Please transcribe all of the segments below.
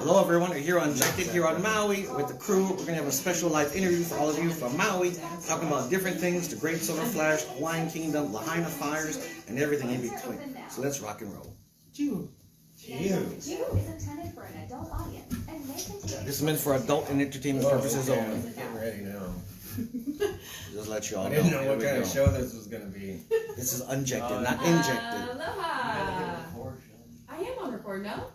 Hello everyone, we're here on Unjected here on Maui with the crew. We're going to have a special live interview for all of you from Maui, talking about different things, the Great Solar Flash, Hawaiian Kingdom, Lahaina fires, and everything in between. So let's rock and roll. Chew. Cheers. Chew is intended for an adult audience and may contain... This is meant for adult and entertainment purposes only. I'm getting ready now. Just let you all know. I didn't know what kind of show this was going to be. This is Unjected, not injected. Aloha. I am on record, no?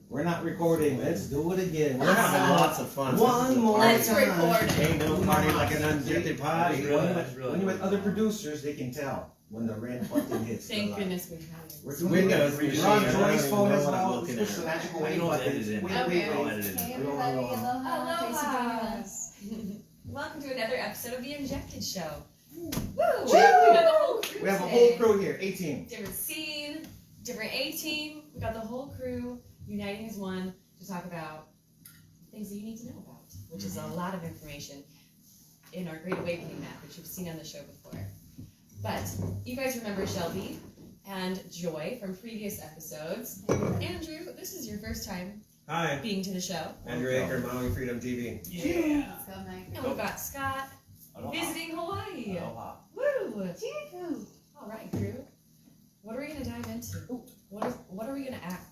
We're not recording. Let's do it again. We're having lots of fun. One more Let's time. record. Ain't no party like an unjected party. When you're with other producers, they can tell when the red button hits. Thank goodness we have it. We're doing Windows. We're on Joy's phone as what I'm well. looking Push at. the magical I wave know button. edited in. Wait. Hey everybody, aloha. Thanks for joining Aloha. us. Welcome to another episode of the Unjected Show. Woo! Woo! We have the whole crew We have a today. whole crew here, 18. Different scene, different A-team. We got the whole crew uniting as one to talk about things that you need to know about, which is a lot of information in our Great Awakening map, which you've seen on the show before. But you guys remember Shelby and Joy from previous episodes. Andrew, this is your first time Hi, being to the show. Andrew Aker, Maui Freedom TV. Yeah. Let's go, Mike. And we've got Scott Aloha. visiting Hawaii. Aloha. Woo! Cheers. All right, crew. What are we going to dive into? What are we going to act?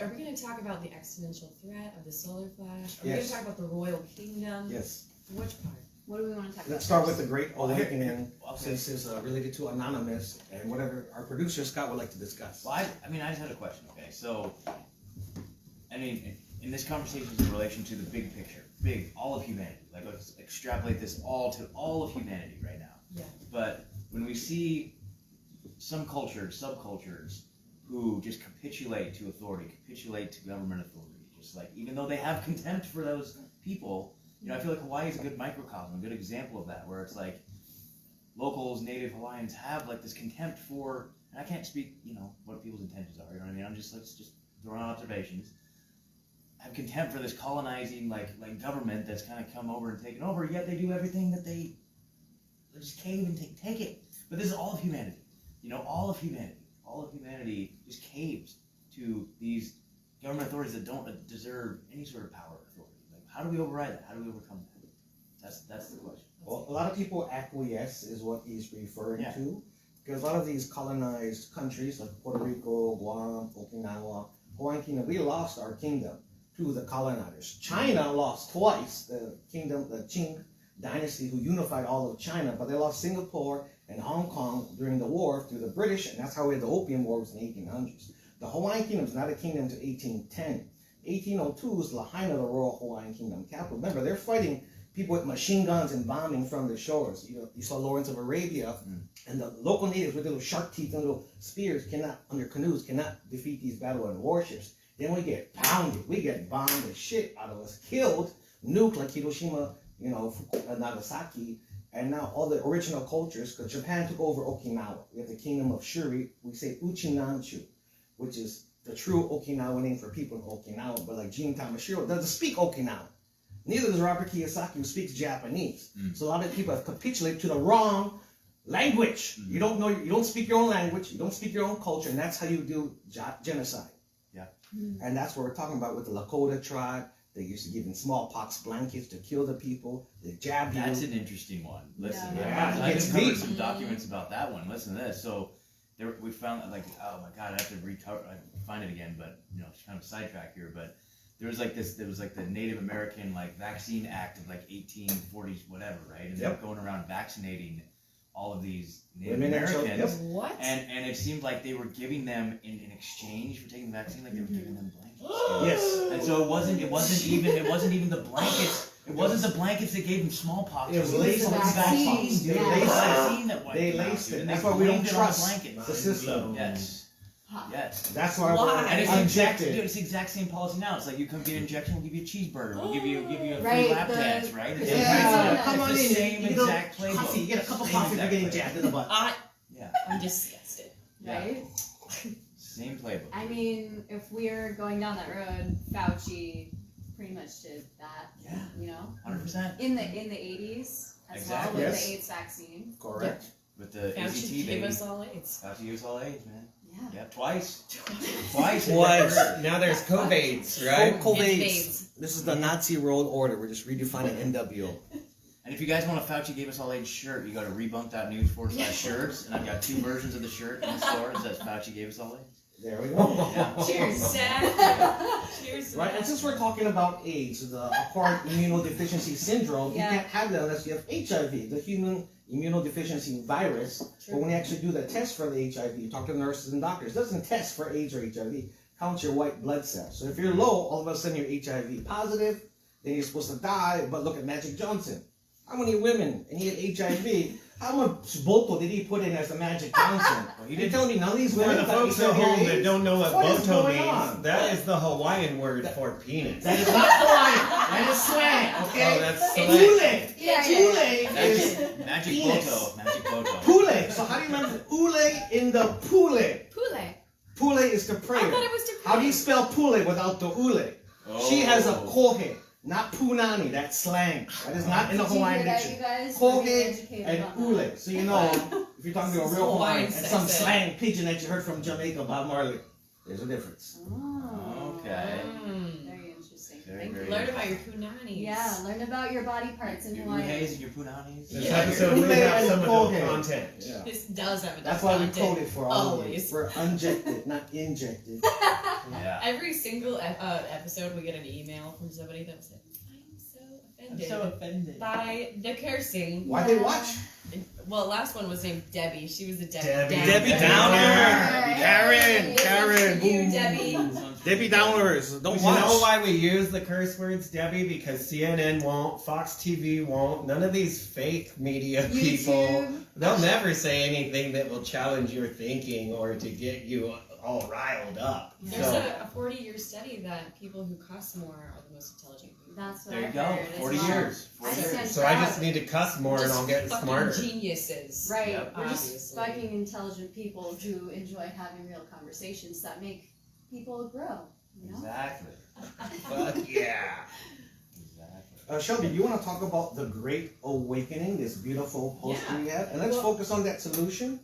Are we going to talk about the existential threat of the solar flash? Are we going Yes. to talk about the royal kingdom? Yes. Which part? What do we want to talk about? Let's start with the Great Awakening, Okay. since it's related to Anonymous and whatever our producer Scott would like to discuss. Well, I mean, I just had a question. Okay, so, I mean, in this conversation in relation to the big picture, all of humanity. Like, let's extrapolate this all to all of humanity right now. Yeah. But when we see some cultures, subcultures, who just capitulate to authority, capitulate to government authority, just like, even though they have contempt for those people, you know, I feel like Hawaii is a good microcosm, a good example of that, where it's like, locals, native Hawaiians have like this contempt for, and I can't speak, you know, what people's intentions are, you know what I mean? I'm just, let's just throw out observations. Have contempt for this colonizing, like government that's kind of come over and taken over, yet they do everything that they just cave and take it. But this is all of humanity, you know, all of humanity just caves to these government authorities that don't deserve any sort of power or authority. Like, how do we override that? How do we overcome that? That's the question. Well, a lot of people acquiesce is what he's referring to, because a lot of these colonized countries like Puerto Rico, Guam, Okinawa, Hawaiian Kingdom, we lost our kingdom to the colonizers. China lost twice the kingdom, the Qing dynasty who unified all of China, but they lost Singapore and Hong Kong during the war through the British, and that's how we had the Opium Wars in the 1800s. The Hawaiian Kingdom is not a kingdom until 1810. 1802 is Lahaina, the Royal Hawaiian Kingdom capital. Remember, they're fighting people with machine guns and bombing from the shores. You know, you saw Lawrence of Arabia, and the local natives with little shark teeth and little spears cannot, on their canoes, cannot defeat these battle-line warships. Then we get pounded. We get bombed the shit out of us, killed, nuked like Hiroshima, you know, Nagasaki, and now all the original cultures, because Japan took over Okinawa. We have the kingdom of Shuri. We say Uchinanchu, which is the true Okinawa name for people in Okinawa, but like Gene Tamashiro doesn't speak Okinawa. Neither does Robert Kiyosaki, who speaks Japanese. So a lot of people have capitulated to the wrong language. You don't know, you don't speak your own language, you don't speak your own culture, and that's how you do genocide. Yeah. And that's what we're talking about with the Lakota tribe. They used to give them smallpox blankets to kill the people. They jab you. That's an interesting one. Listen, Yeah. I It's uncovered deep. some documents about that one. Listen to this. So there, we found, like, oh my god, I have to find it again, but you know, it's kind of a sidetrack here. But there was like the Native American like Vaccine Act of like 1840s, whatever, right? And they were going around vaccinating all of these Native Americans. What? And it seemed like they were giving them in exchange for taking the vaccine, like they were giving them blankets. Yes. And so it wasn't even the blankets. It wasn't the blankets that gave them smallpox. It was laced with vaccine. vaccine. Yeah. They laced it. Vaccine that wiped They them out, laced dude, it. and That's they why we don't blamed it on trust blankets. the system. Yes. Yes. That's why Why? And we're it's the exact, unjected. dude, it's the exact same policy now. It's like you come get an injection, we'll give you a cheeseburger, we'll give you a free Right, lap the- dance, right? It's Yeah, it's come on the in. same You get a exact playbook. coffee. You get a cup of Same coffee for exact getting playbook. jabbed in the butt. Yeah. I'm disgusted. Yeah. Right? Same playbook. I mean, if we're going down that road, Fauci pretty much did that. Yeah. You know? 100%. In the 80s as Exactly. well with Yes. the AIDS vaccine. Correct. With the Fauci AZT, gave baby. us all AIDS. Fauci gives all AIDS, man. Yeah. Yeah, twice. Twice. What? Now there's COVIDs, right? COVIDs. This is the Nazi world order. We're just redefining NWO. And if you guys want a Fauci Gave Us All AIDS shirt, you go to rebunk.news/shirts, and I've got 2 versions of the shirt in the store. It says Fauci Gave Us All AIDS. There we go. Yeah. Cheers, Dad. Cheers. Right, and since we're talking about AIDS, the acquired immunodeficiency syndrome, Yeah. you can't have that unless you have HIV, the human immunodeficiency virus. But when you actually do the test for the HIV, you talk to nurses and doctors, it doesn't test for AIDS or HIV, counts your white blood cells. So if you're low, all of a sudden you're HIV positive, then you're supposed to die, but look at Magic Johnson. How many women, and he had HIV, how much Boto did he put in as the Magic Johnson? Well, he You didn't. tell me none of these For women the got folks at HIV home that AIDS? don't know what What is boto going means, on? that is the Hawaiian word for penis. That is not Hawaiian. That is slang, okay? Oh, that's Pule. slang. Pule is Magic penis. Boto. Magic Boto. Pule. So how do you remember Ule in the Pule? Pule. Pule is the I prayer. thought it was to How do you spell Pule without the Ule? She has a kohe, not punani. That's slang. That is not in the Did you Hawaiian hear that, dictionary. you guys? We're being Kohe educated and about that. Ule. So you know, if you're talking to a real Hawaiian and Hawaiian some says it. slang pigeon that you heard from Jamaica, Bob Marley, there's a difference. Oh. Okay. Very interesting. Very, Thank very you. Learn about your punani. Yeah, learn about your body parts in Your Hawaii. uhays and your punanis. This Yeah. episode will Ule have and some adult kohe. content. Yeah. This does have a That's why we content. coded for all of you. Always. We're unjected, not injected. Yeah. Every single episode, we get an email from somebody that said, "I'm so offended offended. by the cursing." Why they watch? Well, last one was named Debbie. She was the Debbie. Debbie Downer. Karen, Karen, You, boom. Debbie. Debbie Downers, don't You watch. know why we use the curse words, Debbie? Because CNN won't, Fox TV won't, none of these fake media people, YouTube. they'll never say anything that will challenge your thinking or to get you all riled up. There's So, a 40-year study that people who cuss more are the most intelligent people. That's what There you I've go. heard as 40 well. years. I 40 just years. stand so I proud. just need to cuss more and Just I'll get fucking smarter. geniuses. Right, Yep, we're just obviously. fucking intelligent people who enjoy having real conversations that make people grow, you know? Exactly. Fuck yeah. Exactly. Shelby, you want to talk about the Great Awakening, this beautiful post Yeah. we have? And let's Well- focus on that solution.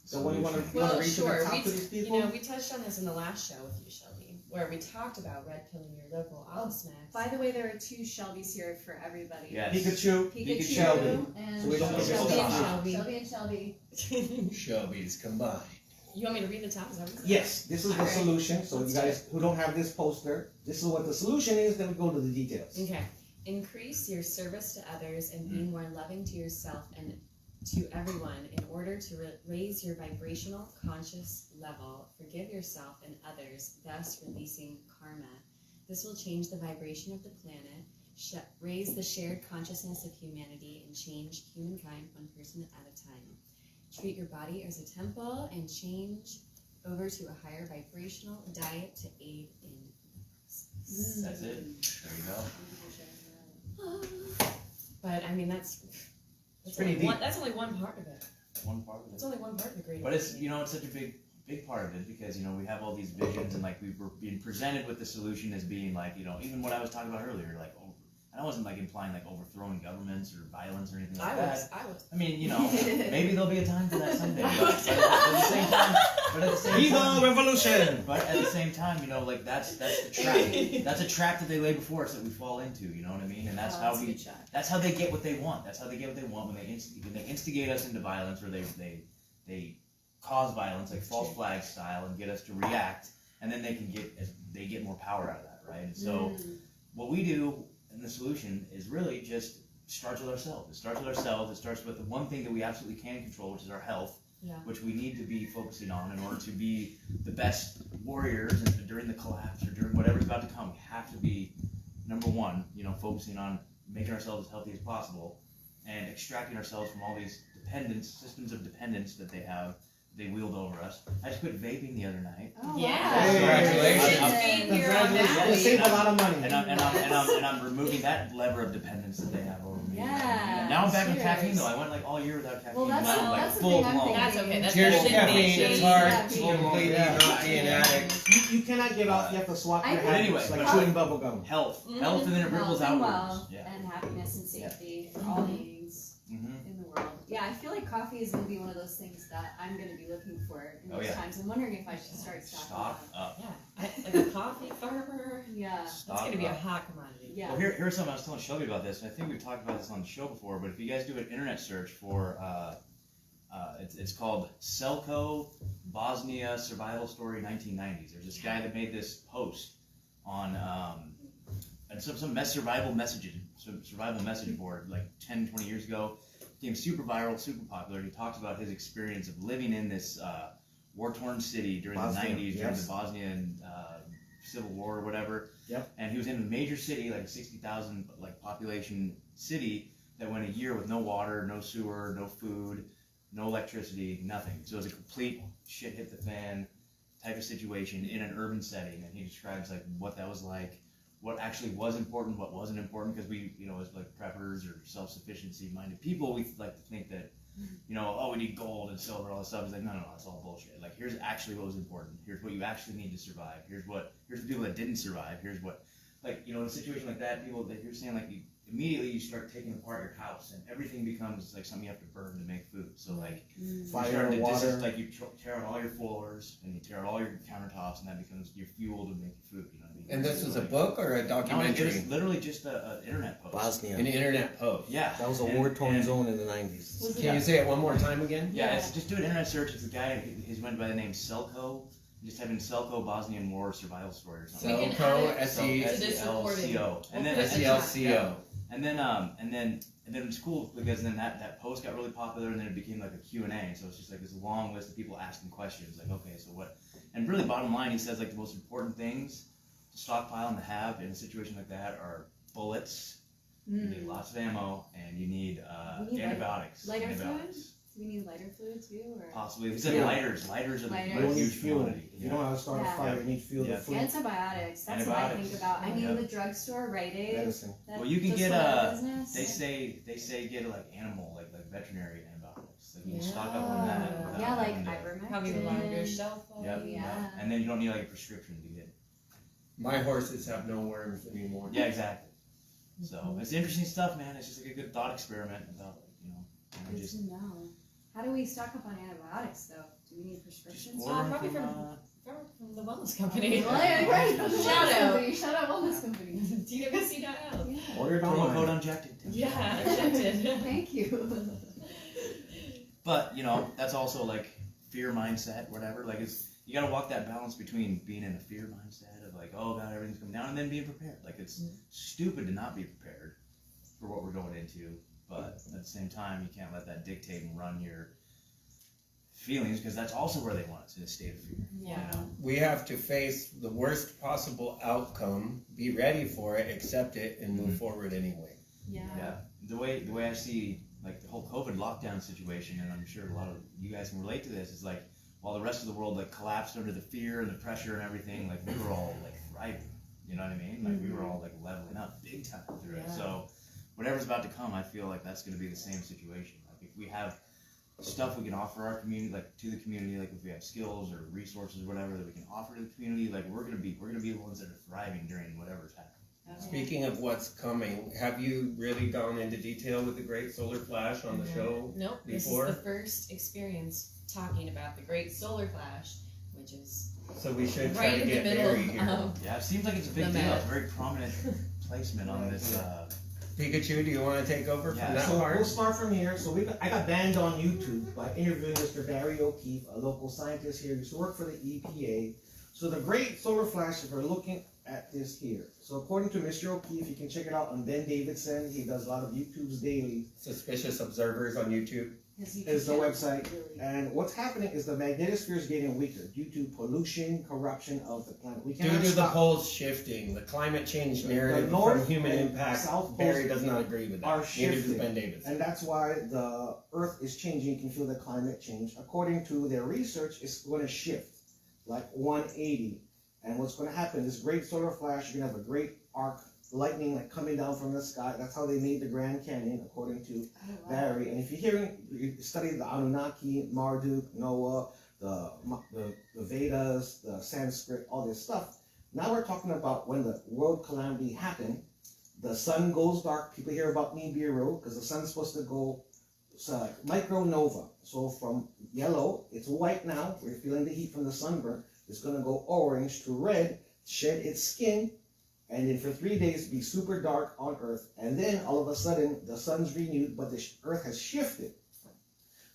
So when you want to Well, read sure. to the top to these people? We touched on this in the last show with you, Shelby, where we talked about red pilling your local office max. By the way, there are 2 Shelbys here for everybody. Yes. Pikachu. Pikachu Shelby. and So we don't forget Shelby. Hosana. Shelby and Shelby. Shelby's combined. You want me to read the top? Is that what you said? Yes, this is the Alright. solution. So Let's you do guys who don't have this poster, this is what the solution is. Then we go to the details. Okay. Increase your service to others and be more loving to yourself and to everyone in order to raise your vibrational conscious level. Forgive yourself and others, thus releasing karma. This will change the vibration of the planet, raise the shared consciousness of humanity, and change humankind one person at a time. Treat your body as a temple and change over to a higher vibrational diet to aid in the process. That's it. There you go. But I mean, that's pretty only deep. one, that's only one part of it. One part of it. That's only one part of the great. But it's Awakening. it's such a big part of it because we have all these visions and like we were being presented with the solution as being like even what I was talking about earlier and I wasn't like implying like overthrowing governments or violence or anything like that. I was. I mean maybe there'll be a time for that someday. But at the same Viva time, Revolution! but at the same time, that's the trap. That's a trap that they lay before us that we fall into. You know what I mean? And that's how we. That's how they get what they want. That's how they get what they want when they instigate us into violence or they cause violence like false flag style and get us to react, and then they get more power out of that, right? And so what we do in the solution is really just starts with ourselves. It starts with ourselves. It starts with the one thing that we absolutely can control, which is our health. Yeah. Which we need to be focusing on in order to be the best warriors during the collapse or during whatever's about to come. We have to be number one, focusing on making ourselves as healthy as possible and extracting ourselves from all these systems of dependence that they wield over us. I just quit vaping the other night. Oh, Yeah. wow. Congratulations. Being here on Congratulations. Maui. You saved a lot of money. And I'm removing that lever of dependence that they have over me. Yeah, And now I'm back on cheers. caffeine though. I went like all year without caffeine. Well, that's, now I'm like that's the full thing I'm blown. thinking. That's okay. That's Cheers to better than caffeine. vaping. It's hard Yeah. to completely not be an addict. You cannot get off. You have to swap your I- habits Anyway, like but- chewing bubble gum. Health, and then it ripples Health and outwards. wealth Yeah. and happiness and safety for all beings. in the world. Yeah, I feel like coffee is going to be one of those things that I'm going to be looking for in Oh, these yeah. times. I'm wondering if I should start stocking Stock up. up. Yeah, like a coffee farmer. Yeah. That's Stock going to be a up. hot commodity. Yeah. Well, here's something I was telling Shelby about this, and I think we've talked about this on the show before, but if you guys do an internet search for, it's called Selko Bosnia Survival Story 1990s. There's this guy that made this post on some survival message board like 10, 20 years ago. Became super viral, super popular. He talks about his experience of living in this war-torn city during Bosnia, the 90s, during yes. the Bosnian Civil War or whatever. Yep. And he was in a major city, like a 60,000 like population city, that went a year with no water, no sewer, no food, no electricity, nothing. So it was a complete shit hit the fan type of situation in an urban setting. And he describes like what that was like, what actually was important, what wasn't important, because we, as like preppers or self-sufficiency minded people, we like to think that, oh, we need gold and silver, all this stuff. It's like, no, it's all bullshit. Like, here's actually what was important. Here's what you actually need to survive. Here's the people that didn't survive. Here's what, like, in a situation like that, people that you're saying, like, immediately you start taking apart your house and everything becomes like something you have to burn to make food. So like, Fire, water. like you tear out all your floors and you tear out all your countertops, and that becomes your fuel to make your food. You know what I mean? And this was a Like- book or a No, documentary? it's literally just an internet post. Bosnia. An internet post. Yeah. That was a And- war-torn and- zone in the 90s. Was it Can you say it one more time again? Yeah, just do an internet search. It's a guy, he's went by the name Selko. Just type in Selko Bosnian War Survival Story or something. We can Selco, add it S-E, to this recording. SELCO. And then S-E-L-C-O. And then it's cool because then that post got really popular, and then it became like a Q&A. So it's just like this long list of people asking questions, like, okay, so what? And really, bottom line, he says like the most important things to stockpile and to have in a situation like that are bullets. You need lots of ammo, and you need We need antibiotics. lighter antibiotics. Do we need lighter fluid too? Or? Possibly. He said Yeah. lighters. Lighters are the Lighters. You don't need huge fuel. commodity. If you don't know how to start a Yeah. fire, you need fuel. Yeah. The food, Antibiotics. That's what I Antibiotics. think about. I mean, Yeah. the drugstore, Rite Aid. medicine. that Well, you can just get went out of business. they say get like animal, like veterinary antibiotics. Like you can Yeah. stock up on that. without Yeah, like having to- ivermectin. Probably longer shelf life. Yep. Yeah. And then you don't need like a prescription to get. My horses have no worms anymore. Yeah, exactly. So it's interesting stuff, man. It's just like a good thought experiment about kind of Good just to know. How do we stock up on antibiotics, though? Do we need prescriptions? order 'em probably from, From the wellness company. Well, yeah, right. Shout out. Shout out wellness company. TWC.L. Yeah. Order it promo code online. Unjected. Yeah, Unjected. Thank you. But that's also like fear mindset, whatever. Like you got to walk that balance between being in a fear mindset of like, oh god, everything's coming down, and then being prepared. Like it's stupid to not be prepared for what we're going into, but at the same time, you can't let that dictate and run your feelings, because that's also where they want us, in a state of fear. Yeah. You know? We have to face the worst possible outcome, be ready for it, accept it, and move forward anyway. Yeah. Yeah. The way I see like the whole COVID lockdown situation, and I'm sure a lot of you guys can relate to this, is like while the rest of the world like collapsed under the fear and the pressure and everything, like we were all like thriving. You know what I mean? Like we were all like leveling up big time through it. Yeah. So whatever's about to come, I feel like that's going to be the same situation. Like if we have stuff we can offer our community, like to the community, like if we have skills or resources or whatever that we can offer to the community, like we're gonna be the ones that are thriving during whatever's happening. Speaking of what's coming, have you really gone into detail with the Great Solar Flash on the show? Nope. Before? This is the first experience talking about the Great Solar Flash, which is So we should try right to in the get middle Barry here. of Yeah, it seems like it's a big The deal. map. It's a very prominent placement on this. Pikachu, do you want to take over Yeah, from that So part? we'll start from here. So I got banned on YouTube by interviewing Mr. Barry O'Keefe, a local scientist here. He used to work for the EPA. So the Great Solar Flash, if we're looking at this here. So according to Mr. O'Keefe, you can check it out on Ben Davidson. He does a lot of YouTubes daily. Suspicious Observers on YouTube. Is the website. And what's happening is the magnetosphere is getting weaker due to pollution, corruption of the planet. We Due cannot to the stop. poles shifting, the climate change narrative north from human and impact, south Barry poles does not agree with are that. Neither does shifting. Ben Davidson. And that's why the Earth is changing. You can feel the climate change. According to their research, it's going to shift like 180. And what's going to happen is Great Solar Flash, you're going to have a great arc lightning like coming down from the sky. That's how they made the Grand Canyon, according to Barry. And if you study the Anunnaki, Marduk, Noah, the Vedas, the Sanskrit, all this stuff. Now we're talking about when the world calamity happened. The sun goes dark. People hear about Nibiru because the sun's supposed to go micronova. So from yellow, it's white now. We're feeling the heat from the sunburn. It's going to go orange to red, shed its skin, and then for 3 days be super dark on Earth. And then all of a sudden, the sun's renewed, but the Earth has shifted.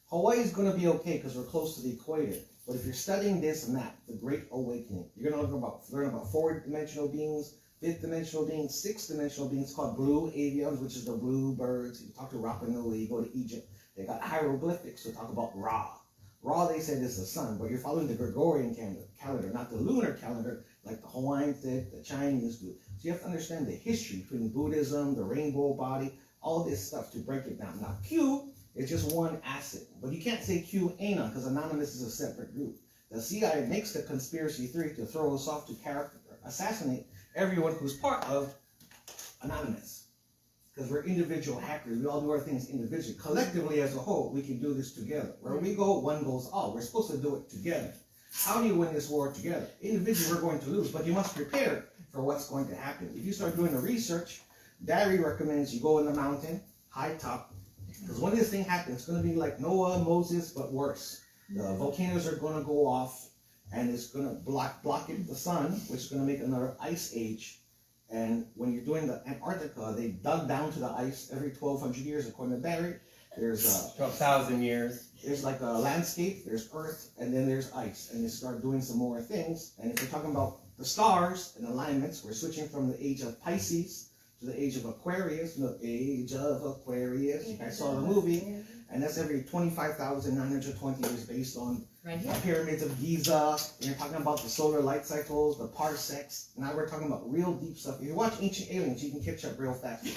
Hawaii is going to be okay because we're close to the equator. But if you're studying this map, the Great Awakening, you're going to learn about 4-dimensional beings, 5th-dimensional beings, 6th-dimensional beings called blue avians, which is the blue birds. You talk to Rapa Nui, you go to Egypt. They got hieroglyphics to talk about Ra. Ra, they said, is the sun, but you're following the Gregorian calendar, not the lunar calendar like the Hawaiians did, the Chinese do. So you have to understand the history between Buddhism, the rainbow body, all this stuff to break it down. Now, Q is just one asset, but you can't say QAnon because Anonymous is a separate group. The CIA makes the conspiracy theory to throw us off to assassinate everyone who's part of Anonymous. Because we're individual hackers. We all do our things individually. Collectively, as a whole, we can do this together. Where we go, one goes all. We're supposed to do it together. How do you win this war together? Individually, we're going to lose, but you must prepare for what's going to happen. If you start doing the research, Barry recommends you go in the mountain, high top, because when this thing happens, it's going to be like Noah, Moses, but worse. The volcanoes are going to go off, and it's going to block the sun, which is going to make another ice age. And when you're doing the Antarctica, they dug down to the ice every 1,200 years, according to Barry. There's 12,000 years. There's like a landscape, there's earth, and then there's ice. And they start doing some more things. And if we're talking about the stars and alignments, we're switching from the age of Pisces to the age of Aquarius. The age of Aquarius. You guys saw the movie. And that's every 25,920 years based on the pyramids of Giza. And you're talking about the solar light cycles, the parsecs. Now we're talking about real deep stuff. If you watch Ancient Aliens, you can catch up real fast.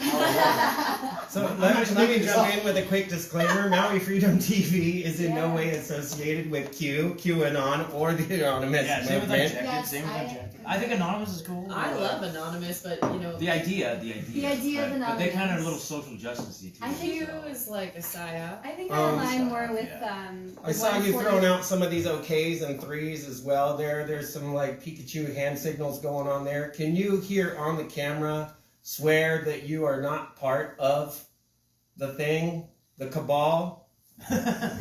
So let me jump in with a quick disclaimer. Maui Freedom TV is in no way associated with QAnon, or the Anonymous Same with movement. Unjected. Same with Unjected. I think Anonymous is cool. I love Anonymous, but you know the idea The idea of right? Anonymous. But they kind of a little social justice-y too. I think Q is like a psyop. I think I align more with I saw you throwing out some of these okays and threes as well. There's some like Pikachu hand signals going on there. Can you here on the camera swear that you are not part of the thing, the cabal?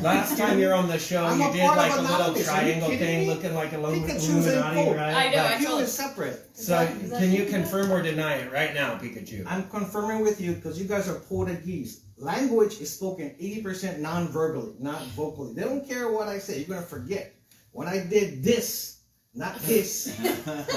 Last time you're on the show, I'm you a did part like of a little Anonymous. Are you triangle kidding thing, me? looking like a Pikachu's Illuminati, in full. right? I know, Like, Q is separate. so Is that can you Pikachu? confirm or deny it right now, Pikachu? I'm confirming with you because you guys are Portuguese. Language is spoken 80% non-verbally, not vocally. They don't care what I say. You're going to forget. When I did this, not this,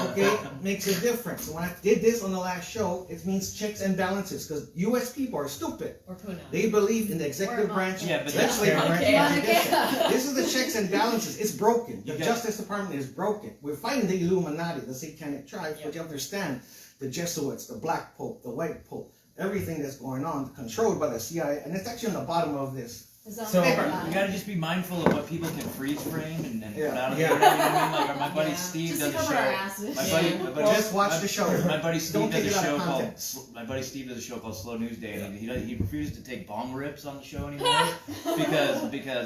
okay, makes a difference. When I did this on the last show, it means checks and balances because U.S. people are stupid. Or Puna. They believe in the executive branch, Yeah, but legislative branch, Okay. and judicial. This is the checks and balances. It's broken. The You got- Justice Department is broken. We're fighting the Illuminati, the satanic tribes, but Yep. you understand the Jesuits, the Black Pope, the White Pope, everything that's going on, controlled by the CIA, and it's actually on the bottom of this. So- You gotta just be mindful of what people can freeze frame and put out of Yeah. there. You know what I mean? Like my buddy Yeah. Steve Just does to a cover show. our asses. My buddy, Just watch the show. My buddy Steve Don't does take a it out show of called. context. My buddy Steve does a show called Slow News Day, and he refuses to take bomb rips on the show anymore because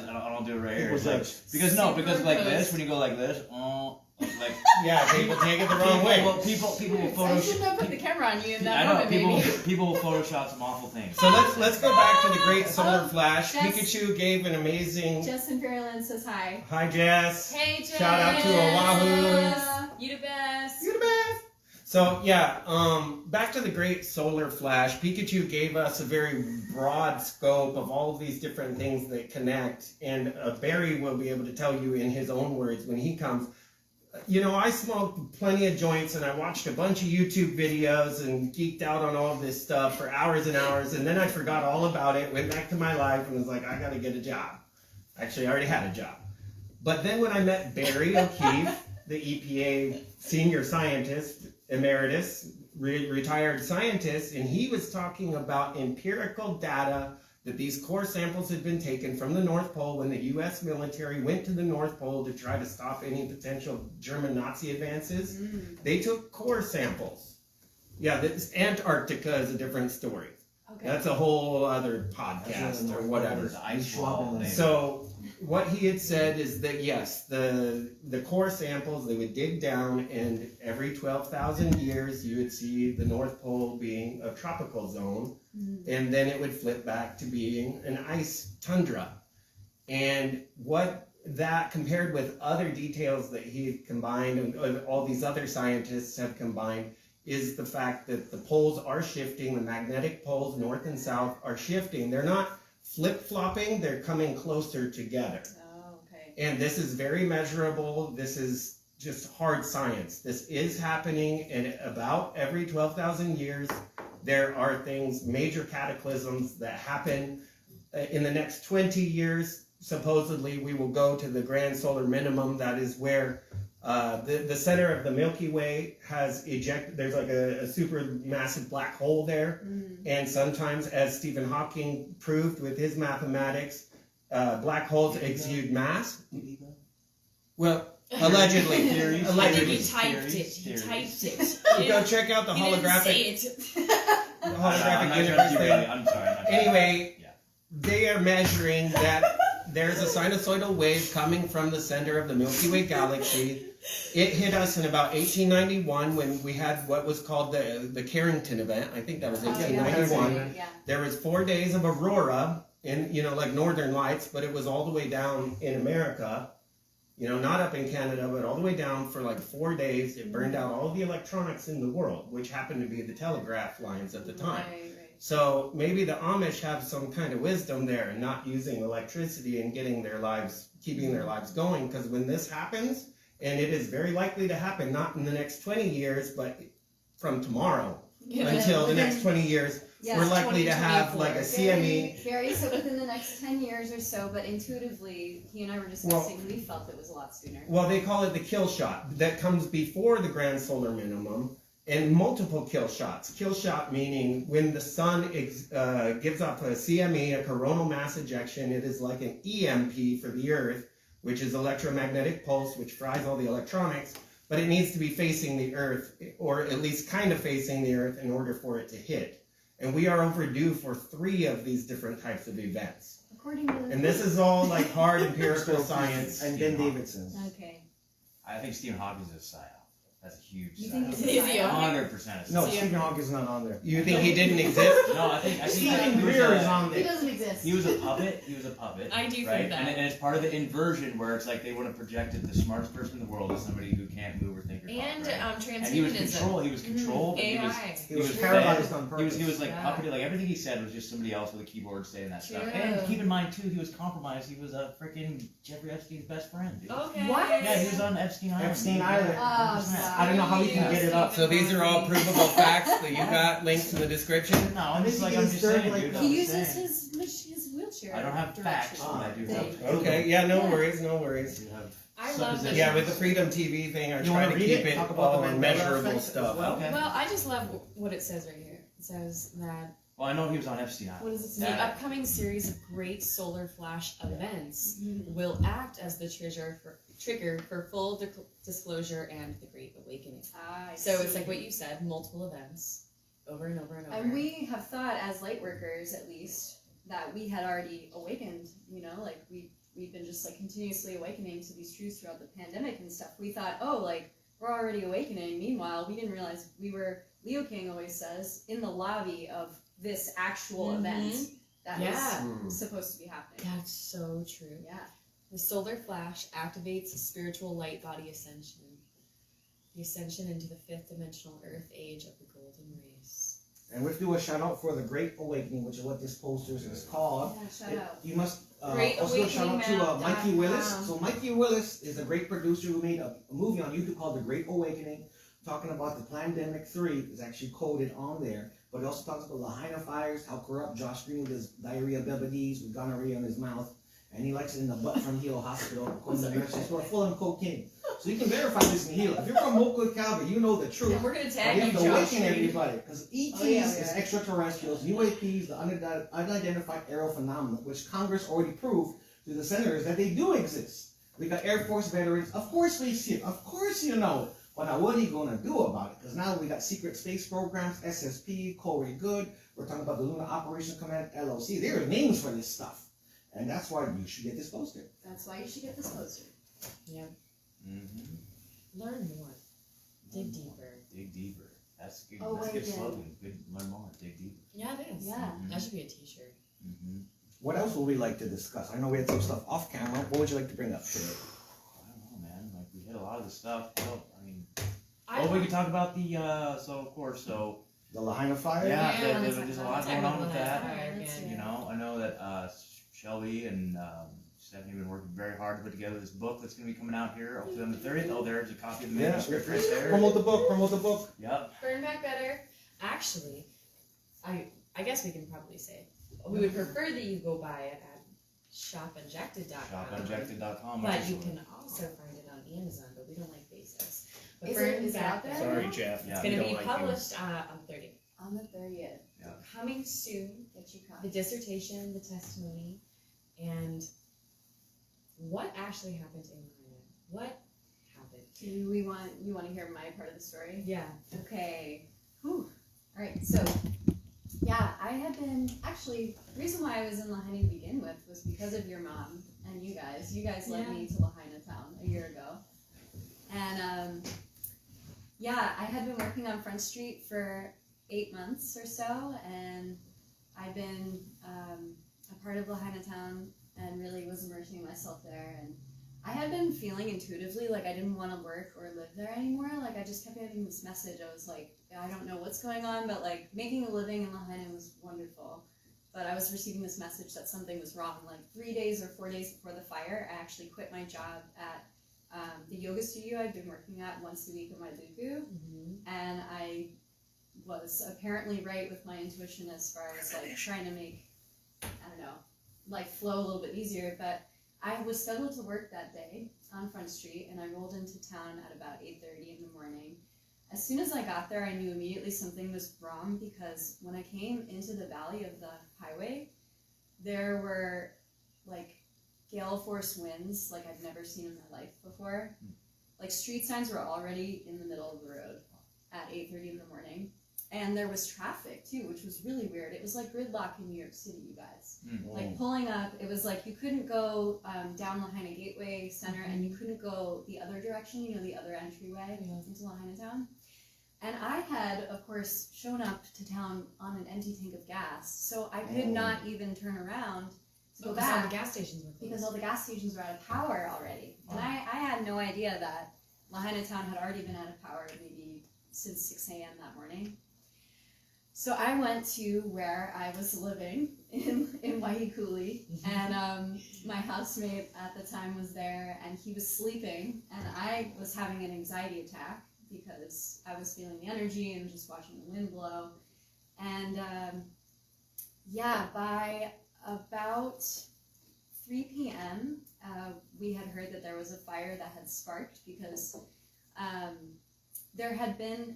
I don't do it right here. It's like, because like this, when you go like this, like Yeah, people take it the wrong way. Well, people will I shouldn't have Photoshop. put the camera on you in I that know moment, maybe. people will Photoshop some awful things. So let's go back to the great solar flash. Jess- Pikachu gave an amazing Justin Fairland says hi. hi, Jess. Hey, Jess. Shout out to Oahu. You the best. You're the best. So yeah, back to the great solar flash. Pikachu gave us a very broad scope of all of these different things that connect, and Barry will be able to tell you in his own words when he comes. You know, I smoked plenty of joints and I watched a bunch of YouTube videos and geeked out on all of this stuff for hours and hours, and then I forgot all about it, went back to my life and was like, I gotta get a job. Actually, I already had a job. But then when I met Barry O'Keefe, the EPA senior scientist, emeritus, retired scientist, and he was talking about empirical data that these core samples had been taken from the North Pole when the U.S. military went to the North Pole to try to stop any potential German Nazi advances. They took core samples. Yeah, this Antarctica is a different story. Okay. That's a whole other podcast or whatever. The ice wall. So what he had said is that yes, the core samples, they would dig down, and every 12,000 years you would see the North Pole being a tropical zone, and then it would flip back to being an ice tundra. And what that compared with other details that he had combined, and all these other scientists have combined, is the fact that the poles are shifting, the magnetic poles, north and south, are shifting. They're not flip-flopping, they're coming closer together. Oh, okay. And this is very measurable. This is just hard science. This is happening, and about every 12,000 years, there are things, major cataclysms that happen. In the next 20 years, supposedly, we will go to the grand solar minimum. That is where the center of the Milky Way has ejected. There's like a super massive black hole there. And sometimes, as Stephen Hawking proved with his mathematics, black holes exude mass. Well, allegedly. I think he typed it. He typed it. Go check out the He didn't holographic, say it. the holographic I'm universe thing. I'm sorry. Anyway, Yeah. they are measuring that there's a sinusoidal wave coming from the center of the Milky Way galaxy. It hit us in about 1891 when we had what was called the Carrington event. I think that was 1891. Yeah. There was 4 days of aurora in, like Northern Lights, but it was all the way down in America. Not up in Canada, but all the way down for like 4 days. It burned out all the electronics in the world, which happened to be the telegraph lines at the time. Right. So maybe the Amish have some kind of wisdom there and not using electricity and keeping their lives going. Because when this happens, and it is very likely to happen, not in the next 20 years, but from tomorrow until the next 20 years, we're likely to have like a CME. Very, so within the next 10 years or so, but intuitively, he and I were discussing, we felt it was a lot sooner. Well, they call it the kill shot. That comes before the grand solar minimum. And multiple kill shots. Kill shot meaning when the sun gives off a CME, a coronal mass ejection, it is like an EMP for the Earth, which is electromagnetic pulse, which fries all the electronics, but it needs to be facing the Earth, or at least kind of facing the Earth in order for it to hit. And we are overdue for 3 of these different types of events. According to And this is all like hard empirical science. And Ben Davidson. Okay. I think Stephen Hawking's a psyop. That's a huge You think psyop. he's a Is he psyop? 100% a No, psyop. Stephen Hawking's not on there. You think he didn't exist? No, I think Stephen he was Greer a- is on He there. doesn't exist. He was a puppet. He was a puppet. I do think right? that. And it's part of the inversion where it's like they would have projected the smartest person in the world as somebody who can't move or think or talk. And right? And he was transhumanism. controlled. He was controlled. and AI. He was fed. paralyzed on purpose. He was like Yeah. puppeted. Like everything he said was just somebody else with a keyboard saying that stuff. True. And keep in mind too, he was compromised. He was a freaking Jeffrey Epstein's best friend. Dude. Okay. What? Yeah, he was on Epstein Island. Epstein Island. Oh, 100%. I don't know how he can get it up. So these are all provable facts that you got links in the description? No, I'm just Maybe I'm he's just third saying, like dude. that. I'm He just uses saying. his wheelchair. I don't have facts, but I do have. Okay, yeah, no worries, no worries. You have I love this. Yeah, with the Freedom TV thing, I You try wanna to read keep it? it Talk about all the Mandela measurable effect as stuff. well? Okay. Well, I just love what it says right here. It says that Well, I know he was on Epstein Island. what is it? The That- upcoming series of great solar flash events will act as the trigger for full disclosure and the Great Awakening. I So it's see. like what you said, multiple events, over and over and over. And we have thought, as light workers at least, that we had already awakened, like we've been just like continuously awakening to these truths throughout the pandemic and stuff. We thought, we're already awakening. Meanwhile, we didn't realize we were, Leo King always says, in the lobby of this actual event that Yeah. is supposed to be happening. That's so true. Yeah. The solar flash activates spiritual light body ascension. The ascension into the 5th dimensional earth age of the golden race. And we have to do a shout out for the Great Awakening, which is what this poster is called. Yeah, shout out. You must Great also do a shout out to Awakening Mikey Willis. map.com. So Mikey Willis is a great producer who made a movie on YouTube called The Great Awakening, talking about the Pandemic 3. It's actually coded on there. But it also talks about Lahaina fires, how corrupt Josh Green with his diarrhea Bebedies with gonorrhea in his mouth. And he likes it in the butt from Heal Hospital, according to the nurses who are full of cocaine. So you can verify this in Heal. If you're from Oakwood, Calgary, you know the truth. And we're gonna But tag you you, have to Josh. awaken everybody, because ETs is extraterrestrials, UAPs, the unidentified aerial phenomena, which Congress already proved to the senators that they do exist. We got Air Force veterans, of course we see it, of course you know it. But now what are you going to do about it? Because now we got secret space programs, SSP, Corey Good, we're talking about the Lunar Operations Command, LOC. There are names for this stuff. And that's why you should get this poster. That's why you should get this poster. Mm-hmm. Learn more. Dig deeper. Dig deeper. That's good. Oh, That's a wait, good yeah. slogan. Good. Learn more. Dig deeper. Yeah, it is. Yeah. That should be a t-shirt. Mm-hmm. What else would we like to discuss? I know we had some stuff off camera. What would you like to bring up today? I don't know, man. Like we hit a lot of the stuff. Well, I mean, I we could talk about the. So of course, so The Lahaina fire? yeah, Yeah, there's let's a talk lot about going on with it. that. Yeah. You know, I know that Shelby and Stephanie have been working very hard to put together this book that's going to be coming out here hopefully on the 30th. Oh, there's a copy of the Yeah, manuscript right there. promote the book, promote the book. Yep. Burn back better. Actually, I guess we can probably say we would prefer that you go buy it at shopunjected.com. Shopunjected.com. But you can also find it on Amazon, but we don't like basics. But Is Burn it Back out there? Better. Sorry, Jeff. Yeah. It's we going to don't be like you. published on 30th. On the 30th. Yeah. Coming soon. Get you The copy. dissertation, the testimony, and what actually happened in Lahaina. What happened? Do you want to hear my part of the story? Yeah. Okay. Whew. All right. So, yeah, I had been actually. The reason why I was in Lahaina to begin with was because of your mom and you guys. You guys led Yeah. me to Lahaina town a year ago, and yeah, I had been working on Front Street for 8 months or so, and I've been a part of Lahaina town and really was immersing myself there. And I had been feeling intuitively like I didn't want to work or live there anymore. Like I just kept getting this message. I was like, I don't know what's going on, but like making a living in Lahaina was wonderful. But I was receiving this message that something was wrong. Like 3 days or 4 days before the fire, I actually quit my job at the yoga studio I'd been working at once a week in my lugu. And I was apparently right with my intuition as far as like trying to make, I don't know, like flow a little bit easier. But I was scheduled to work that day on Front Street, and I rolled into town at about 8:30 in the morning. As soon as I got there, I knew immediately something was wrong, because when I came into the valley of the highway, there were like gale force winds like I've never seen in my life before. Like street signs were already in the middle of the road at 8:30 in the morning. And there was traffic too, which was really weird. It was like gridlock in New York City, you guys. Like pulling up, it was like you couldn't go down Lahaina Gateway Center, and you couldn't go the other direction, you know, the other entryway into Lahaina town. And I had, of course, shown up to town on an empty tank of gas, so I could not even turn around to go Because all back the gas stations were closed. because all the gas stations were out of power already. And I had no idea that Lahaina town had already been out of power maybe since 6 a.m. that morning. So I went to where I was living in Waiikuli, and my housemate at the time was there, and he was sleeping, and I was having an anxiety attack because I was feeling the energy and just watching the wind blow. And yeah, by about 3 p.m., we had heard that there was a fire that had sparked because there had been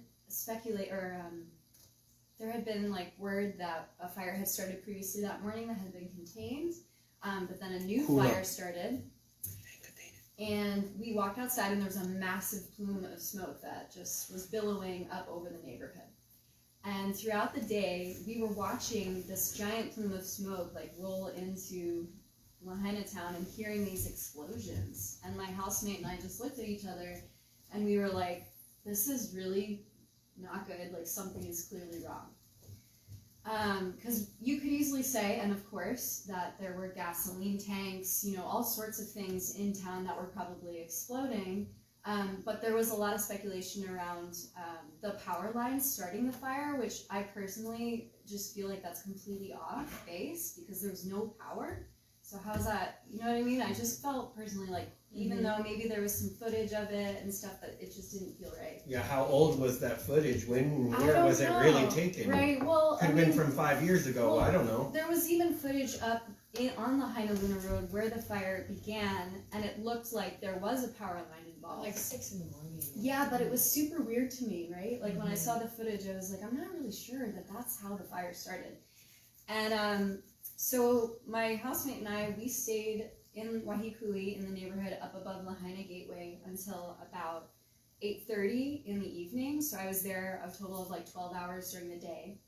there had been like word that a fire had started previously that morning that had been contained, but then a new fire started. And we walked outside, and there was a massive plume of smoke that just was billowing up over the neighborhood. And throughout the day, we were watching this giant plume of smoke like roll into Lahaina town and hearing these explosions. And my housemate and I just looked at each other, and we were like, this is really not good, like something is clearly wrong. Because you could easily say, and of course, that there were gasoline tanks, you know, all sorts of things in town that were probably exploding. But there was a lot of speculation around the power lines starting the fire, which I personally just feel like that's completely off base because there was no power. So how's that, you know what I mean? I just felt personally like, even though maybe there was some footage of it and stuff, but it just didn't feel right. Yeah, how old was that footage? Where was it know. really taken? Right, well, Could have been from 5 years ago, I don't know. There was even footage up on the Haina-Luna Road where the fire began, and it looked like there was a power line involved. Like 6 in the morning. Yeah, but it was super weird to me, right? Like when I saw the footage, I was like, I'm not really sure that that's how the fire started. And so my housemate and I, we stayed in Waiikuli in the neighborhood up above Lahaina Gateway until about 8:30 in the evening. So I was there a total of like 12 hours during the day.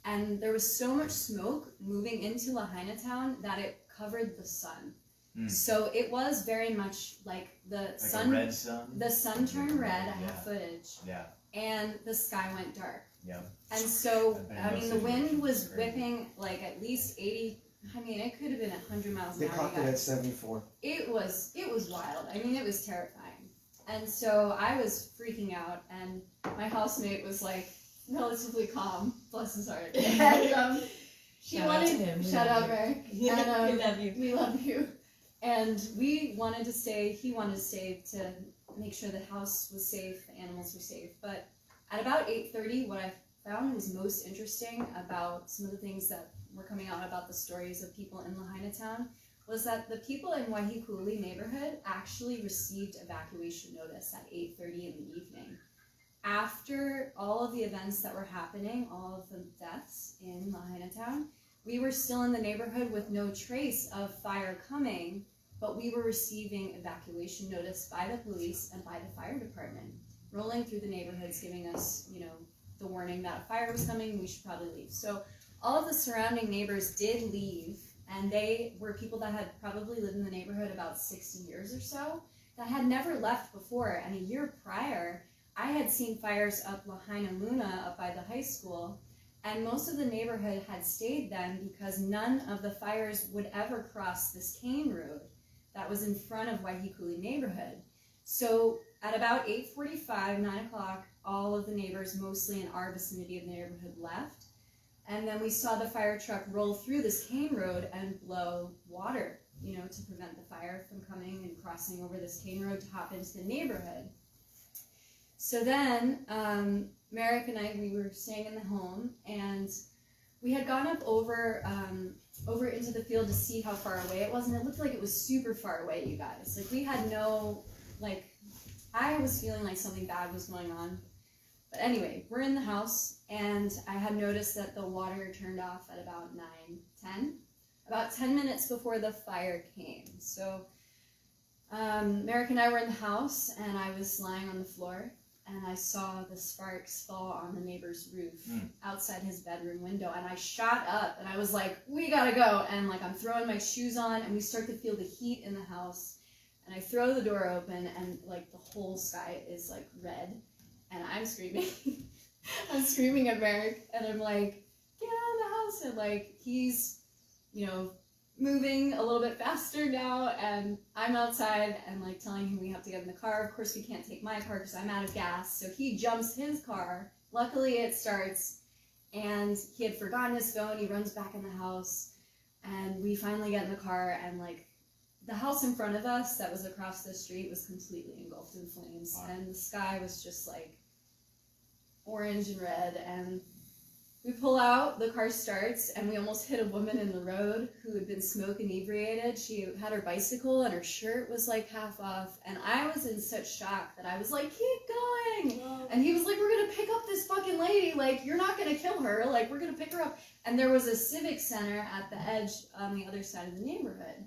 And there was so much smoke moving into Lahaina town that it covered the sun. Mm. So it was very much like the Like sun. a red sun. The sun turned red. I Yeah. have footage. Yeah. And the sky went dark. Yeah. And so, I've been in I those mean, the wind situations. was It's crazy. whipping like at least 80. I mean, it could have been 100 miles They an hour. clocked you it at guys. 74. It was wild. I mean, it was terrifying. And so I was freaking out, and my housemate was like relatively calm, bless his heart. And she Shout out wanted to him. We shout love out, you. Eric. We And love you. we love you. And we wanted to stay. He wanted to stay to make sure the house was safe, the animals were safe. But at about 8:30, what I found was most interesting about some of the things that were coming out about the stories of people in Lahaina town was that the people in Waihikululi neighborhood actually received evacuation notice at 8:30 in the evening. After all of the events that were happening, all of the deaths in Lahaina town, we were still in the neighborhood with no trace of fire coming, but we were receiving evacuation notice by the police and by the fire department, rolling through the neighborhoods, giving us, the warning that a fire was coming, we should probably leave. So all of the surrounding neighbors did leave, and they were people that had probably lived in the neighborhood about 60 years or so, that had never left before. And a year prior, I had seen fires up Lahaina Luna up by the high school, and most of the neighborhood had stayed then because none of the fires would ever cross this cane road that was in front of Waihikululi neighborhood. So at about 8:45, 9 o'clock, all of the neighbors, mostly in our vicinity of the neighborhood, left. And then we saw the fire truck roll through this cane road and blow water, to prevent the fire from coming and crossing over this cane road to hop into the neighborhood. So then, Merrick and I, we were staying in the home, and we had gone up over into the field to see how far away it was, and it looked like it was super far away, you guys. Like, we had I was feeling like something bad was going on. But anyway, we're in the house, and I had noticed that the water turned off at about 9:10, about 10 minutes before the fire came. So Merrick and I were in the house, and I was lying on the floor, and I saw the sparks fall on the neighbor's roof outside his bedroom window, and I shot up, and I was like, we gotta go, and I'm throwing my shoes on, and we start to feel the heat in the house, and I throw the door open, and the whole sky is red, and I'm screaming. I'm screaming at Merrick, and I'm like, get out of the house, and he's, moving a little bit faster now, and I'm outside and telling him we have to get in the car. Of course we can't take my car because I'm out of gas, so he jumps his car. Luckily it starts, and he had forgotten his phone. He runs back in the house, and we finally get in the car, and the house in front of us that was across the street was completely engulfed in flames. Wow. And the sky was just orange and red, and we pull out, the car starts, and we almost hit a woman in the road who had been smoke inebriated. She had her bicycle, and her shirt was half off, and I was in such shock that I was like, keep going! Whoa. And he was like, we're gonna pick up this fucking lady, you're not gonna kill her, we're gonna pick her up. And there was a civic center at the edge on the other side of the neighborhood.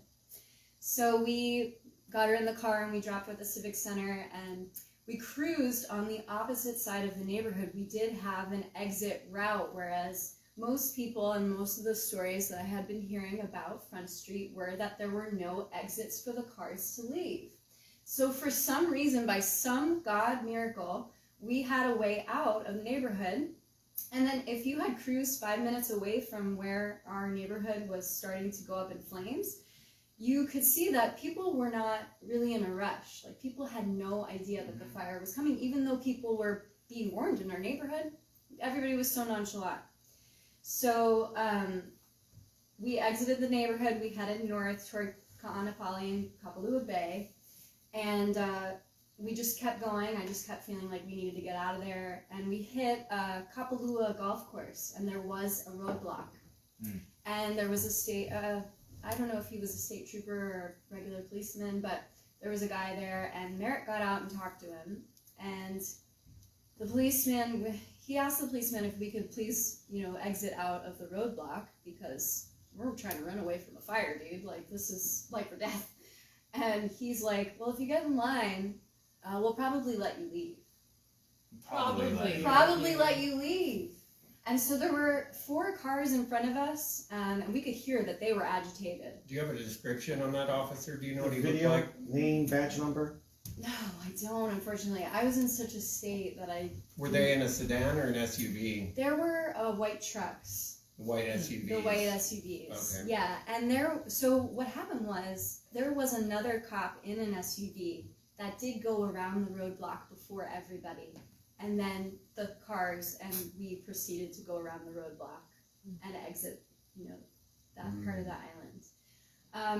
So we got her in the car, and we dropped her at the civic center, and we cruised on the opposite side of the neighborhood. We did have an exit route, whereas most people and most of the stories that I had been hearing about Front Street were that there were no exits for the cars to leave. So for some reason, by some God miracle, we had a way out of the neighborhood. And then if you had cruised 5 minutes away from where our neighborhood was starting to go up in flames, you could see that people were not really in a rush. People had no idea that the fire was coming, even though people were being warned in our neighborhood. Everybody was so nonchalant. So we exited the neighborhood. We headed north toward Ka'anapali and Kapalua Bay, and we just kept going. I just kept feeling like we needed to get out of there, and we hit Kapalua golf course, and there was a roadblock, and there was a state. I don't know if he was a state trooper or a regular policeman, but there was a guy there, and Merrick got out and talked to him, and the policeman, he asked the policeman if we could please, exit out of the roadblock, because we're trying to run away from a fire, dude, this is life or death. And he's like, well, if you get in line, we'll probably let you leave. Probably let you leave. And so there were 4 cars in front of us, and we could hear that they were agitated. Do you have a description on that officer? Do you know what he Video, looked like? name, badge number. No, I don't, unfortunately. I was in such a state that Were they in a sedan or an SUV? There were white trucks. White SUVs. The white SUVs. Okay. Yeah, and so what happened was there was another cop in an SUV that did go around the roadblock before everybody. And then the cars, and we proceeded to go around the roadblock and exit, that part of the island.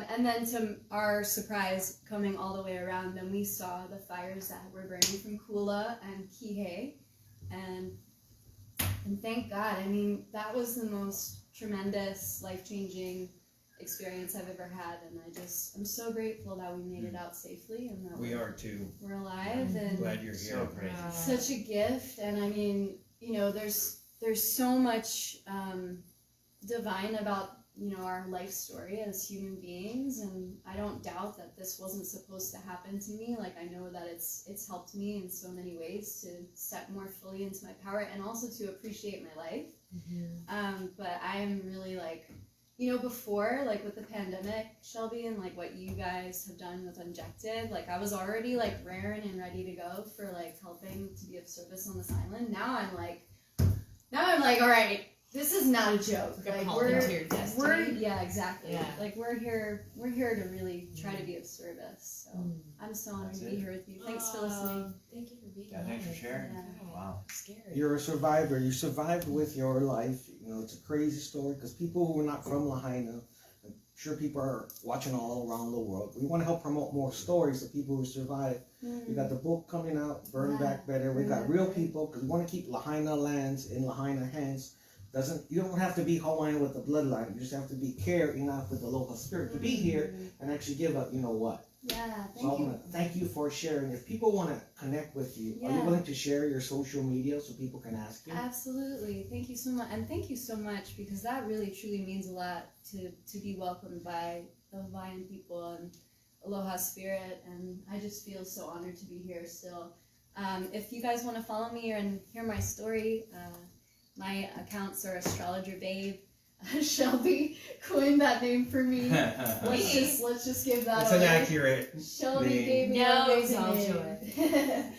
And then to our surprise, coming all the way around, then we saw the fires that were burning from Kula and Kihei. And thank God, I mean, that was the most tremendous, life-changing experience I've ever had, and I'm so grateful that we made it out safely, and that We are too. we're alive, and Glad you're here. So crazy. such a gift. And I mean, there's so much divine about our life story as human beings, and I don't doubt that this wasn't supposed to happen to me. Like, I know that it's helped me in so many ways to step more fully into my power, and also to appreciate my life. But I am really before, with the pandemic, Shelby, and what you guys have done with Unjected, I was already raring and ready to go for helping to be of service on this island. Now I'm like, all right, this is not a joke. Yeah, exactly. Yeah. We're here to really try to be of service. So I'm so honored to be here with you. Thanks for listening. Thank you for being Yeah, thanks for sharing. Yeah. Wow. Scary. You're a survivor. You survived with your life. It's a crazy story because people who are not from Lahaina, I'm sure people are watching all around the world. We want to help promote more stories of people who survived. We got the book coming out, Burn Back Better. We got real people because we want to keep Lahaina lands in Lahaina hands. You don't have to be Hawaiian with the bloodline. You just have to be care enough with the local spirit to be here and actually give up. You know what? Yeah, So I want to thank you for sharing. If people want to connect with you, are you Yeah. willing to share your social media so people can ask you? Absolutely. Thank you so much. And thank you so much, because that really truly means a lot to be welcomed by the Hawaiian people and Aloha Spirit. And I just feel so honored to be here still. If you guys want to follow me and hear my story, my accounts are Astrologer Babe. Shelby coined that name for me. Let's just give that It's an away. accurate Shelby name. gave me No, an it's all amazing joy. name.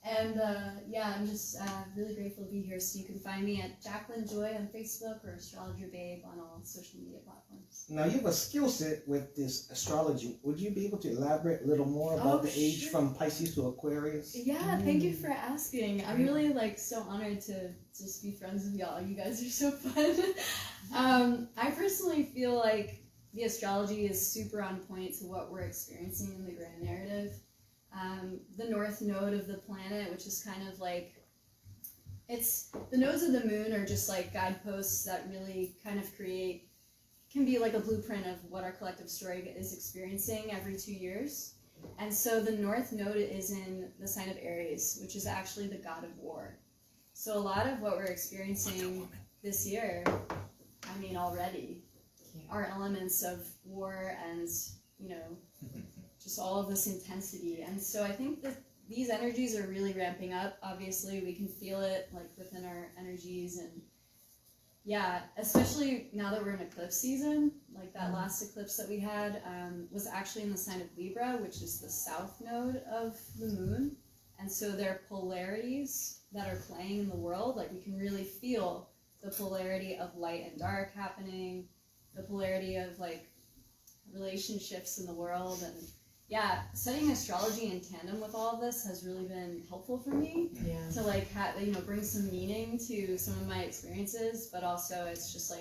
And I'm just really grateful to be here. So you can find me at Jacqueline Joy on Facebook or Astrologer Babe on all social media platforms. Now, you have a skill set with this astrology. Would you be able to elaborate a little more about the age sure. from Pisces to Aquarius? Yeah, thank you for asking. I'm really so honored to just be friends with y'all. You guys are so fun. I personally feel like the astrology is super on point to what we're experiencing in the grand narrative. The north node of the planet, which is kind of the nodes of the moon are just guideposts that really kind of can be a blueprint of what our collective story is experiencing every 2 years. And so the north node is in the sign of Aries, which is actually the god of war. So a lot of what we're experiencing this year, I mean already, are elements of war and, just all of this intensity. And so I think that these energies are really ramping up. Obviously, we can feel it within our energies, and especially now that we're in eclipse season. That last eclipse that we had was actually in the sign of Libra, which is the south node of the moon. And so there are polarities that are playing in the world. We can really feel the polarity of light and dark happening, the polarity of relationships in the world. And studying astrology in tandem with all of this has really been helpful for me to bring some meaning to some of my experiences, but also it's just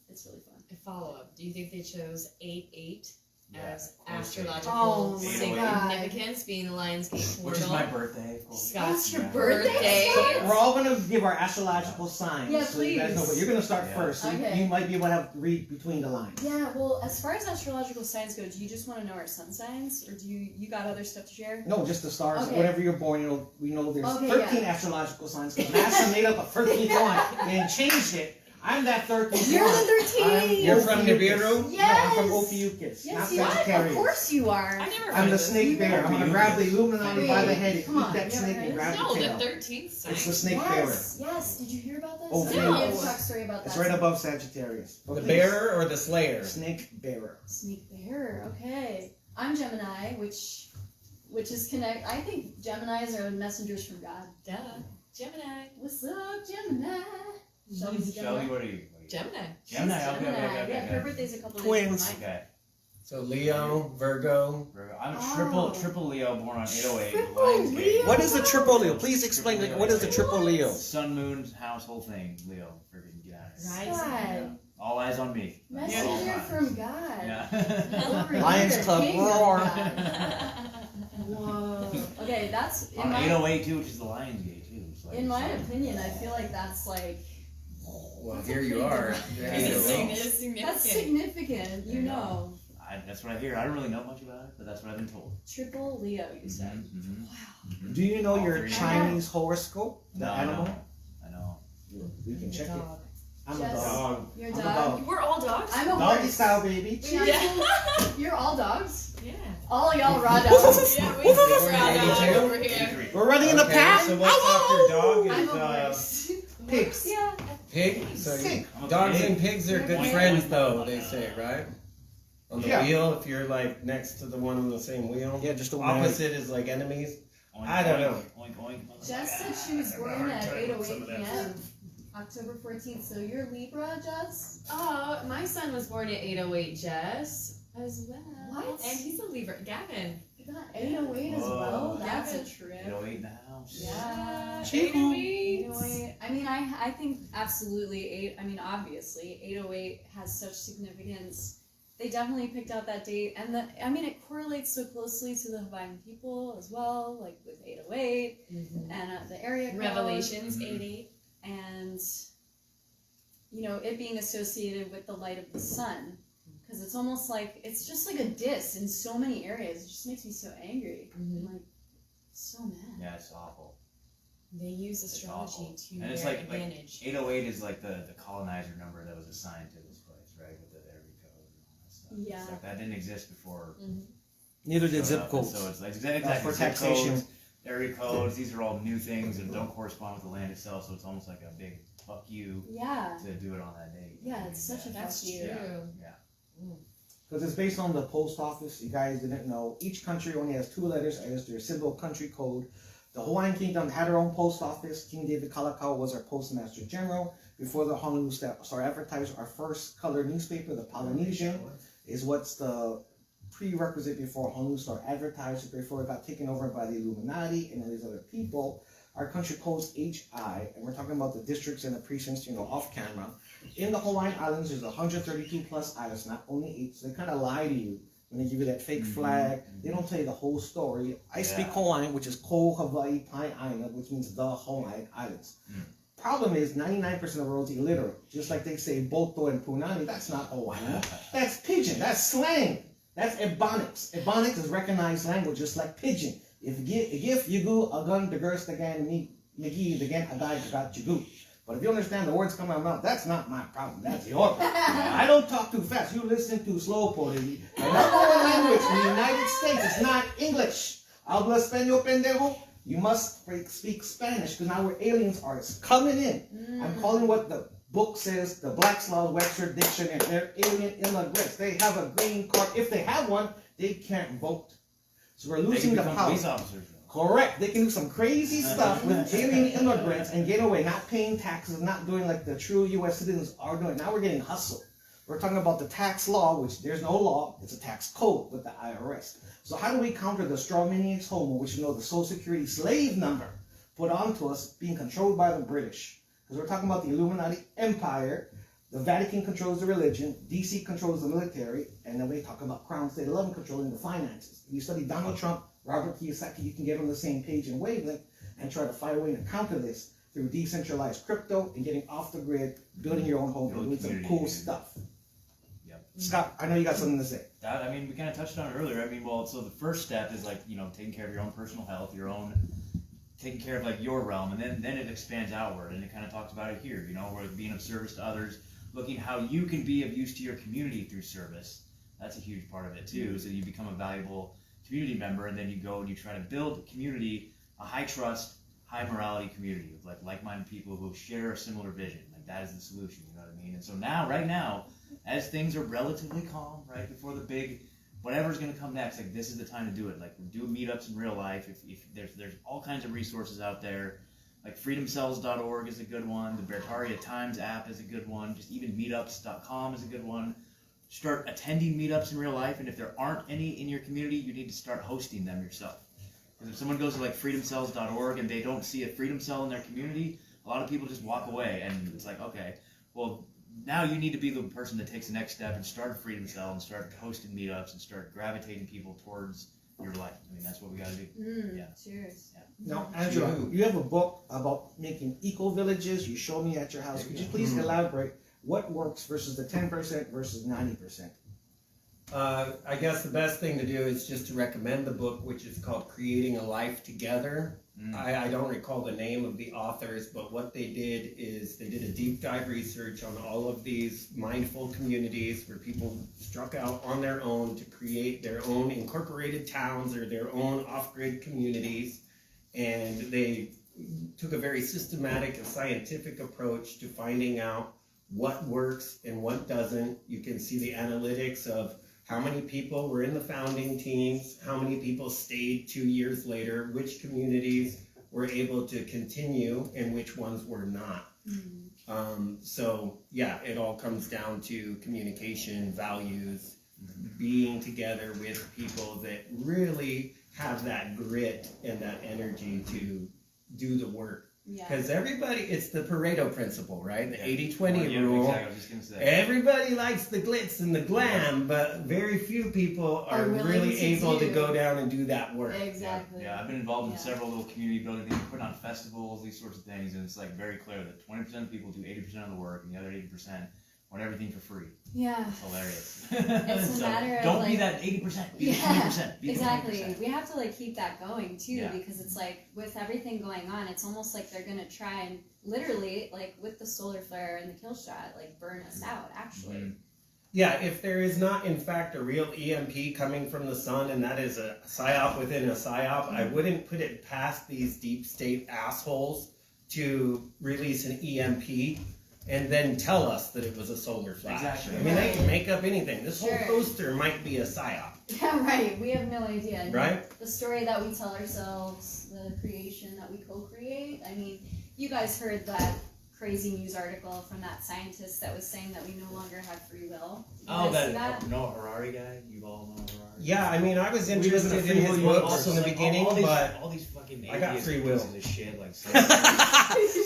it's really fun. A follow-up. Do you think they chose 8/8 as Yeah, astrological God. significance, being the Lionsgate portal? Which is my birthday. Of course. Scott's Yeah. birthday. We're all going to give our astrological signs. Yeah, So you guys know, please. but you're going to start Yeah. first. So Okay. you might be able to read between the lines. Yeah, well, as far as astrological signs go, do you just want to know our sun signs, or do you got other stuff to share? No, just the stars. Okay. Whatever you're born, we know there's Okay, 13 astrological signs because NASA made up a 13th one and changed it. I'm that 13th. You're one. the 13th. You're from Ophiuchus. Nibiru? Yeah, I'm from Yes. Ophiuchus, not Yes, you are. Of Sagittarius. course you are. I never I'm heard the of this. snake bear. I'm gonna grab the Illuminati by the head and Come on, eat that you snake ever and heard grab No, the the tail. 13th sign. It's the snake bearer. Yes. Did you hear about this? Oh, I no. have a talk story about that. It's right above Sagittarius. The bearer or the slayer? Snake bearer. Snake bearer. Okay. I'm Gemini, which is connect. I think Geminis are messengers from God. Duh. Gemini. What's up, Gemini? Shelby's a Shelby, Gemini. what are you? Gemini. Gemini. She's Okay, okay. Yeah, her birthday's a couple Twins. days before mine. Okay. So Leo, Virgo. Virgo. I'm a Oh. triple Leo, born on 808. Triple Lionsgate. Leo? What is the triple Leo? Please explain. Triple What is the triple Leo? Sun, moon, house, whole thing. Leo, freaking get out of here. God. All eyes on me. Messenger All eyes. from God. Yeah. Over Lions here, Club, king of roar. God. Whoa. Okay, that's in On my 808 too, which is the Lionsgate too. It's like, in my opinion. I feel like that's like Well, That's a here you pretty are. good- There It's you go. significant. that's significant. You know, That's what I hear. I don't really know much about it, but that's what I've been told. triple Leo. You said. Mhm. Wow. Do you know All your three. Chinese horoscope? The No, I animal? know. I know. We can check it. Dog. I'm a Yes. dog. You're a I'm a dog. dog. We're all dogs? I'm a Doggy horse. style, baby. Yeah. You're all dogs. Yeah. All y'all raw dogs. Yeah, we We're are over here. 83. We're running in the Okay, pack. so what's after dog I'm is a horse. Pigs. Yeah. pig. So Pig. dogs and pigs are good Yeah. friends, though, they say, right? On the Yeah. wheel, if you're like next to the one on the same wheel. Yeah, just a Opposite is like enemies. Oink, I don't know. Oink, oink, motherfucker. Jess said she was born at 8:08 p.m. October 14th. So you're Libra, Jess? Oh, my son was born at 8:08, Jess, as well. What? And he's a Libra. Gavin. You got 8:08 as Whoa. well. That's a Gavin. trip. 808 in the house. Yeah. 8:08. 808. I mean, I think absolutely obviously 808 has such significance. They definitely picked out that date, and it correlates so closely to the Hawaiian people as well, like with 808 and the area code, Revelations, Mhm. 8:8. and it being associated with the light of the sun, because it's almost like it's just like a diss in so many areas. It just makes me so angry. I'm like so mad. Yeah, it's awful. They use It's astrology awful. to And their it's like advantage. 808 is like the colonizer number that was assigned to this place, right? With the area code and all that stuff. Yeah. It's like that didn't exist before. Neither did showed zip up, codes. So it's like exactly For zip taxation. codes, area codes. These are all new things and don't correspond with the land itself. So it's almost like a big fuck you Yeah. to do it on that date. Yeah, it's such a That's fuck you. true. Because it's based on the post office. You guys didn't know. Each country only has 2 letters as their symbol country code. The Hawaiian Kingdom had their own post office. King David Kalakaua was our postmaster general. Before the Honolulu Star Advertiser, our first color newspaper, the Polynesian, is what's the prerequisite before Honolulu Star Advertiser, before it got taken over by the Illuminati and all these other people. Our country code's HI, and we're talking about the districts and the precincts, off camera. In the Hawaiian Islands, there's 132 plus islands, not only 8, so they kind of lie to you when they give you that fake flag. They don't tell you the whole story. I speak Hawaiian, which is Ko Hawaii Pai Aina, which means the Hawaiian Islands. Problem is, 99% of the world's illiterate. Just like they say Boto and Punani, that's not Hawaiian. That's Pidgin, that's slang. That's Ebonics. Ebonics is recognized language, just like Pidgin. If you go a gun the girst again me yagi again a guy got you. But if you understand the words coming out of my mouth, that's not my problem. That's your problem. I don't talk too fast. You listen too slow, Pori. The number one language in the United States is not English. Habla español, pendejo. You must speak Spanish because now we're aliens are coming in. I'm calling what the book says, the Black's Law Webster Dictionary. They're alien immigrants. They have a green card. If they have one, they can't vote. So we're They losing can the become power. police officers. Though. Correct. They can do some crazy stuff with alien immigrants and get away, not paying taxes, not doing like the true U.S. citizens are doing. Now we're getting hustled. We're talking about the tax law, which there's no law. It's a tax code with the IRS. So how do we counter the straw maniacs homo, which the Social Security slave number put onto us being controlled by the British? Because we're talking about the Illuminati empire. The Vatican controls the religion, DC controls the military, and then we talk about Crown State 11 controlling the finances. If you study Donald Trump, Robert Kiyosaki, you can get on the same page and wavelength and try to find a way to counter this through decentralized crypto and getting off the grid, building your own home, and doing some cool stuff. Yep. Scott, I know you got something to say. We kind of touched on it earlier. So the first step is taking care of your own personal health, your own taking care of like your realm, and then it expands outward, and it kind of talks about it here, you know, where being of service to others, looking how you can be of use to your community through service. That's a huge part of it too, so you become a valuable community member, and then you go and you try to build a community, a high trust, high morality community with like-minded people who share a similar vision. Like that is the solution, you know what I mean? And so now, right now, as things are relatively calm, right before the big whatever's going to come next, like this is the time to do it. Like do meetups in real life. If there's all kinds of resources out there. Like freedomcells.org is a good one. The Bertaria Times app is a good one. Just even meetups.com is a good one. Start attending meetups in real life, and if there aren't any in your community, you need to start hosting them yourself. Because if someone goes to like freedomcells.org and they don't see a freedom cell in their community, a lot of people just walk away, and it's like, okay, well, now you need to be the person that takes the next step and start a freedom cell and start hosting meetups and start gravitating people towards your life. I mean, that's what we got to do. Yeah. Cheers. Yeah. Now, Andrew, you have a book about making eco-villages. You showed me at your house. Could you please elaborate what works versus the 10% versus 90%? I guess the best thing to do is just to recommend the book, which is called Creating a Life Together. I don't recall the name of the authors, but what they did is they did a deep dive research on all of these mindful communities where people struck out on their own to create their own incorporated towns or their own off-grid communities. And they took a very systematic and scientific approach to finding out what works and what doesn't. You can see the analytics of how many people were in the founding teams, how many people stayed 2 years later, which communities were able to continue and which ones were not. So yeah, it all comes down to communication, values, being together with people that really have that grit and that energy to do the work. Because everybody, it's the Pareto principle, right? The 80-20 rule. Exactly. I was just gonna say. Everybody likes the glitz and the glam, but very few people are really able to go down and do that work. Exactly. Yeah, I've been involved in several little community building things, putting on festivals, these sorts of things, and it's like very clear that 20% of people do 80% of the work, and the other 80% want everything for free. Yeah. It's hilarious. It's a matter of don't be like, that 80%. Be the 20%. Be the exactly. 20%. We have to like keep that going too, Yeah. because it's like with everything going on, it's almost like they're gonna try and literally like with the solar flare and the kill shot, like burn us out. Actually. Yeah, if there is not in fact a real EMP coming from the sun, and that is a psyop within a psyop, I wouldn't put it past these deep state assholes to release an EMP and then tell us that it was a solar flash. Exactly. I mean, they can make up anything. This Sure. whole poster might be a psyop. Yeah, right. We have no idea. I mean, Right? The story that we tell ourselves, the creation that we co-create. I mean, you guys heard that crazy news article from that scientist that was saying that we no longer have free will. Did you Oh, guys see that Noah Harari guy? You all know Harari? Yeah, I mean, I was We live interested a in free his will books universe. in the Like, beginning, but all these fucking I got atheist free will. pieces of shit, like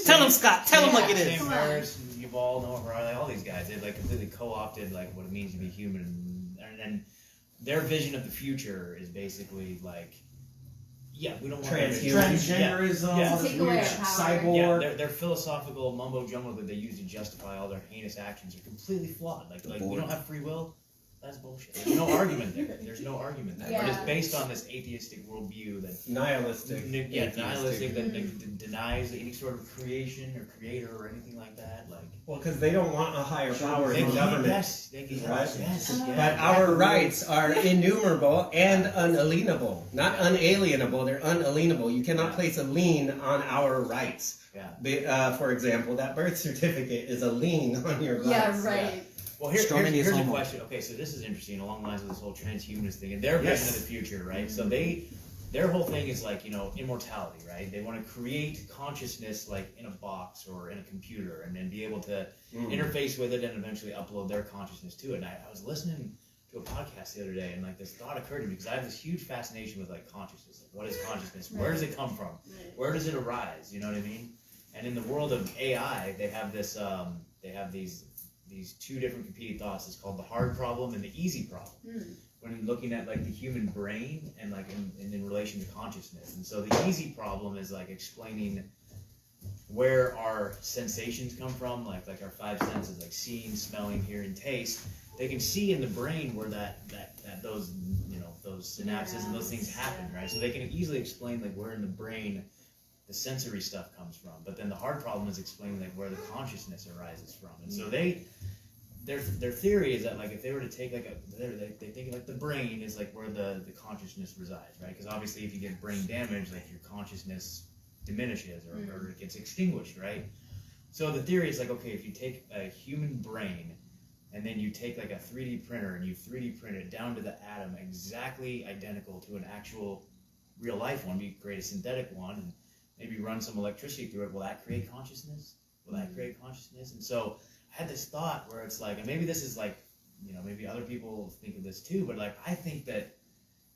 Tell him, Scott. Tell him like it is. Sam Come on. Harris, Yuval Noah Harari, like, all these guys, they like completely co-opted like what it means to be human, and their vision of the future is basically like, yeah, we don't want Transgenderism, Yeah. all this Take away weird our power. cyborg. Yeah, their philosophical mumbo jumbo that they use to justify all their heinous actions are completely flawed. Like we don't have free will. That's bullshit. There's no argument there. There's no argument there. But Yeah. it's based on this atheistic worldview that nihilistic. nihilistic that denies any sort of creation or creator or anything like that. Like Well, because they don't want a higher power they than government. yes, But our rights are innumerable and unalienable. Not unalienable, they're unalienable. You cannot place a lien on our rights. Yeah. For example, that birth certificate is a lien on your rights. Yeah, right. Well, Strawman here's is a homo. question. Okay, so this is interesting along the lines of this whole transhumanist thing and their vision of the future, right? So their whole thing is like, immortality, right? They want to create consciousness like in a box or in a computer and then be able to interface with it and eventually upload their consciousness to it. And I was listening to a podcast the other day and like this thought occurred to me because I have this huge fascination with like consciousness. Like, what is consciousness? Where does it come from? Where does it arise? You know what I mean? And in the world of AI, they have this, these two different competing thoughts. It's called the hard problem and the easy problem. When looking at like the human brain and like in relation to consciousness. And so the easy problem is like explaining where our sensations come from, like our five senses, like seeing, smelling, hearing, taste. They can see in the brain where those those synapses and those things happen, right? So they can easily explain like where in the brain the sensory stuff comes from. But then the hard problem is explaining like where the consciousness arises from. And so their theory is that like if they were to take like they think like the brain is like where the consciousness resides, right? Because obviously if you get brain damage, like your consciousness diminishes or it gets extinguished, right? So the theory is like, okay, if you take a human brain and then you take like a 3D printer and you 3D print it down to the atom exactly identical to an actual real life one, you create a synthetic one and maybe run some electricity through it, will that create consciousness? Will that create consciousness? And so I had this thought where it's like, and maybe this is like, you know, maybe other people think of this too, but like I think that,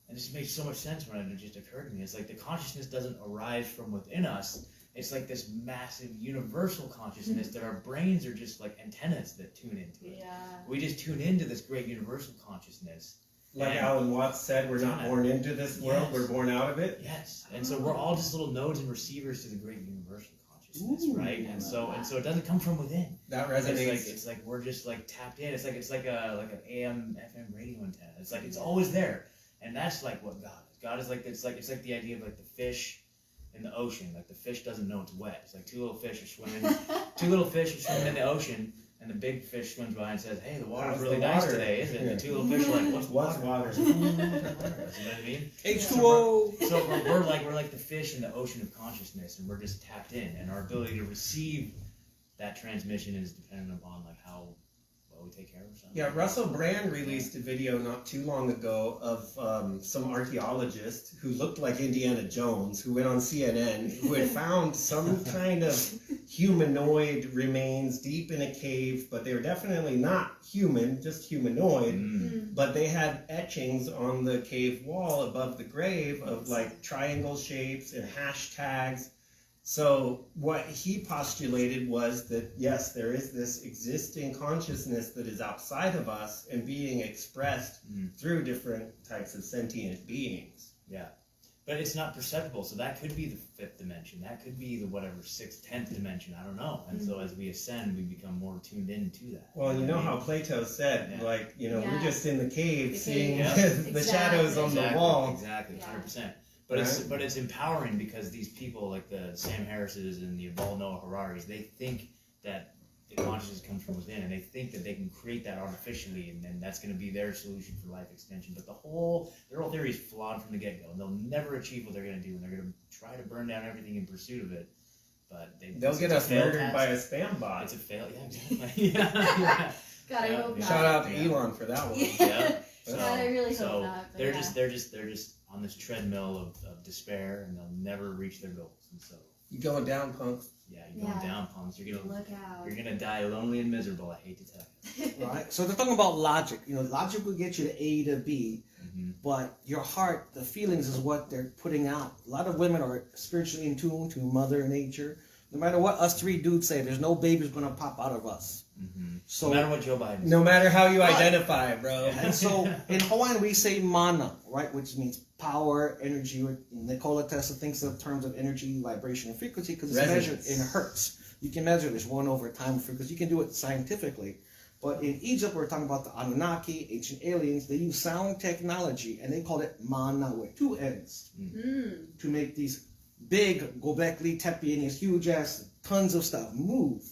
and this makes so much sense when it just occurred to me, it's like the consciousness doesn't arise from within us. It's like this massive universal consciousness that our brains are just like antennas that tune into it. Yeah. We just tune into this great universal consciousness. Like And- Alan Watts said, we're not born into this world, Yes. we're born out of it. Yes, and so we're all just little nodes and receivers to the great universal consciousness, Ooh, right? I And love so it doesn't come from within. That It's resonates. like we're just like tapped in. It's like an AM FM radio antenna. It's like it's always there, and that's like what God is. God is like it's like the idea of like the fish in the ocean. Like the fish doesn't know it's wet. It's like two little fish are swimming in the ocean. And the big fish swims by and says, "Hey, the water's How's really the nice water?" today, isn't it?" Yeah. The two little fish are like, "What's What's water?" water? You know what I mean? H2O. So we're like the fish in the ocean of consciousness, and we're just tapped in, and our ability to receive that transmission is dependent upon like how well we take care of ourselves. Yeah, Russell Brand released a video not too long ago of some archaeologist who looked like Indiana Jones, who went on CNN, who had found some kind of humanoid remains deep in a cave, but they were definitely not human, just humanoid. But they had etchings on the cave wall above the grave of like triangle shapes and hashtags. So what he postulated was that, yes, there is this existing consciousness that is outside of us and being expressed through different types of sentient beings. Yeah. But it's not perceptible, so that could be the fifth dimension. That could be the whatever sixth, 10th dimension. I don't know. And so as we ascend, we become more tuned into that. Well, you know how Plato said, Yeah. like, you know, Yeah. we're just in the cave The seeing cave. the shadows on the wall. Exactly, Yeah. 100%. But it's empowering because these people like the Sam Harrises and the Yuval Noah Hararis, they think that the consciousness comes from within, and they think that they can create that artificially, and then that's going to be their solution for life extension. But their whole theory is flawed from the get-go, and they'll never achieve what they're going to do, and they're going to try to burn down everything in pursuit of it. But They'll get us murdered by a spam bot. It's a fail. Yeah, exactly. yeah. God, I Yeah, hope yeah. not. Shout out to Yeah. Elon for that one. Yeah. God, I really so hope not. But they're yeah. just on this treadmill of despair, and they'll never reach their goals. And so, You going down, punks? yeah, you're going Yeah. down, punks. You're Look out. gonna die lonely and miserable. I hate to tell you. Right. So they're talking about logic. You know, logic will get you to A to B, but your heart, the feelings, is what they're putting out. A lot of women are spiritually in tune to Mother Nature. No matter what us three dudes say, there's no baby's gonna pop out of us. So No matter what Joe Biden. No matter how you identify, bro. And so in Hawaiian we say mana, right, which means power, energy. Nikola Tesla thinks of terms of energy, vibration, and frequency because it's Resonance. measured in hertz. You can measure this 1/time frequency. You can do it scientifically. But in Egypt, we're talking about the Anunnaki, ancient aliens. They use sound technology, and they call it mana with two N's to make these big Gobekli Tepe and these huge ass tons of stuff move.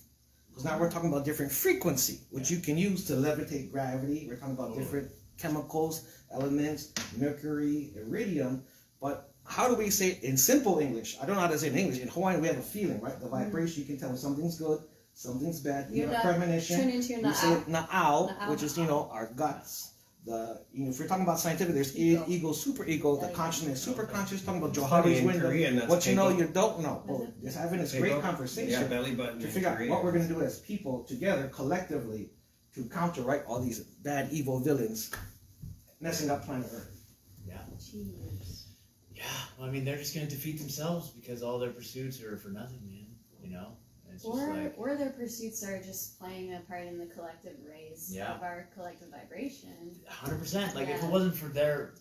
Because now we're talking about different frequency, which you can use to levitate gravity. We're talking about different chemicals, elements, mercury, iridium. But how do we say it in simple English? I don't know how to say it in English. In Hawaiian, we have a feeling, right? The vibration, you can tell when something's good, something's bad. You have a premonition. Tune into your We say na'au. na'au, Na'au. which is, our guts. If we're talking about scientific, there's ego, super ego, the consciousness, super conscious. Talking about Johari's in window. Korean, that's What you know, Keiko. you don't know. Well, just having this great conversation Yeah, belly button. to in figure out Korea. what we're going to do as people together, collectively, to counteract all these bad, evil villains messing up planet Earth. Cheers. Yeah, well, I mean, they're just gonna defeat themselves because all their pursuits are for nothing, man. You know, it's just like Or their pursuits are just playing a part in the collective raise Yeah. of our collective vibration. 100%. Like if Yeah. it wasn't for their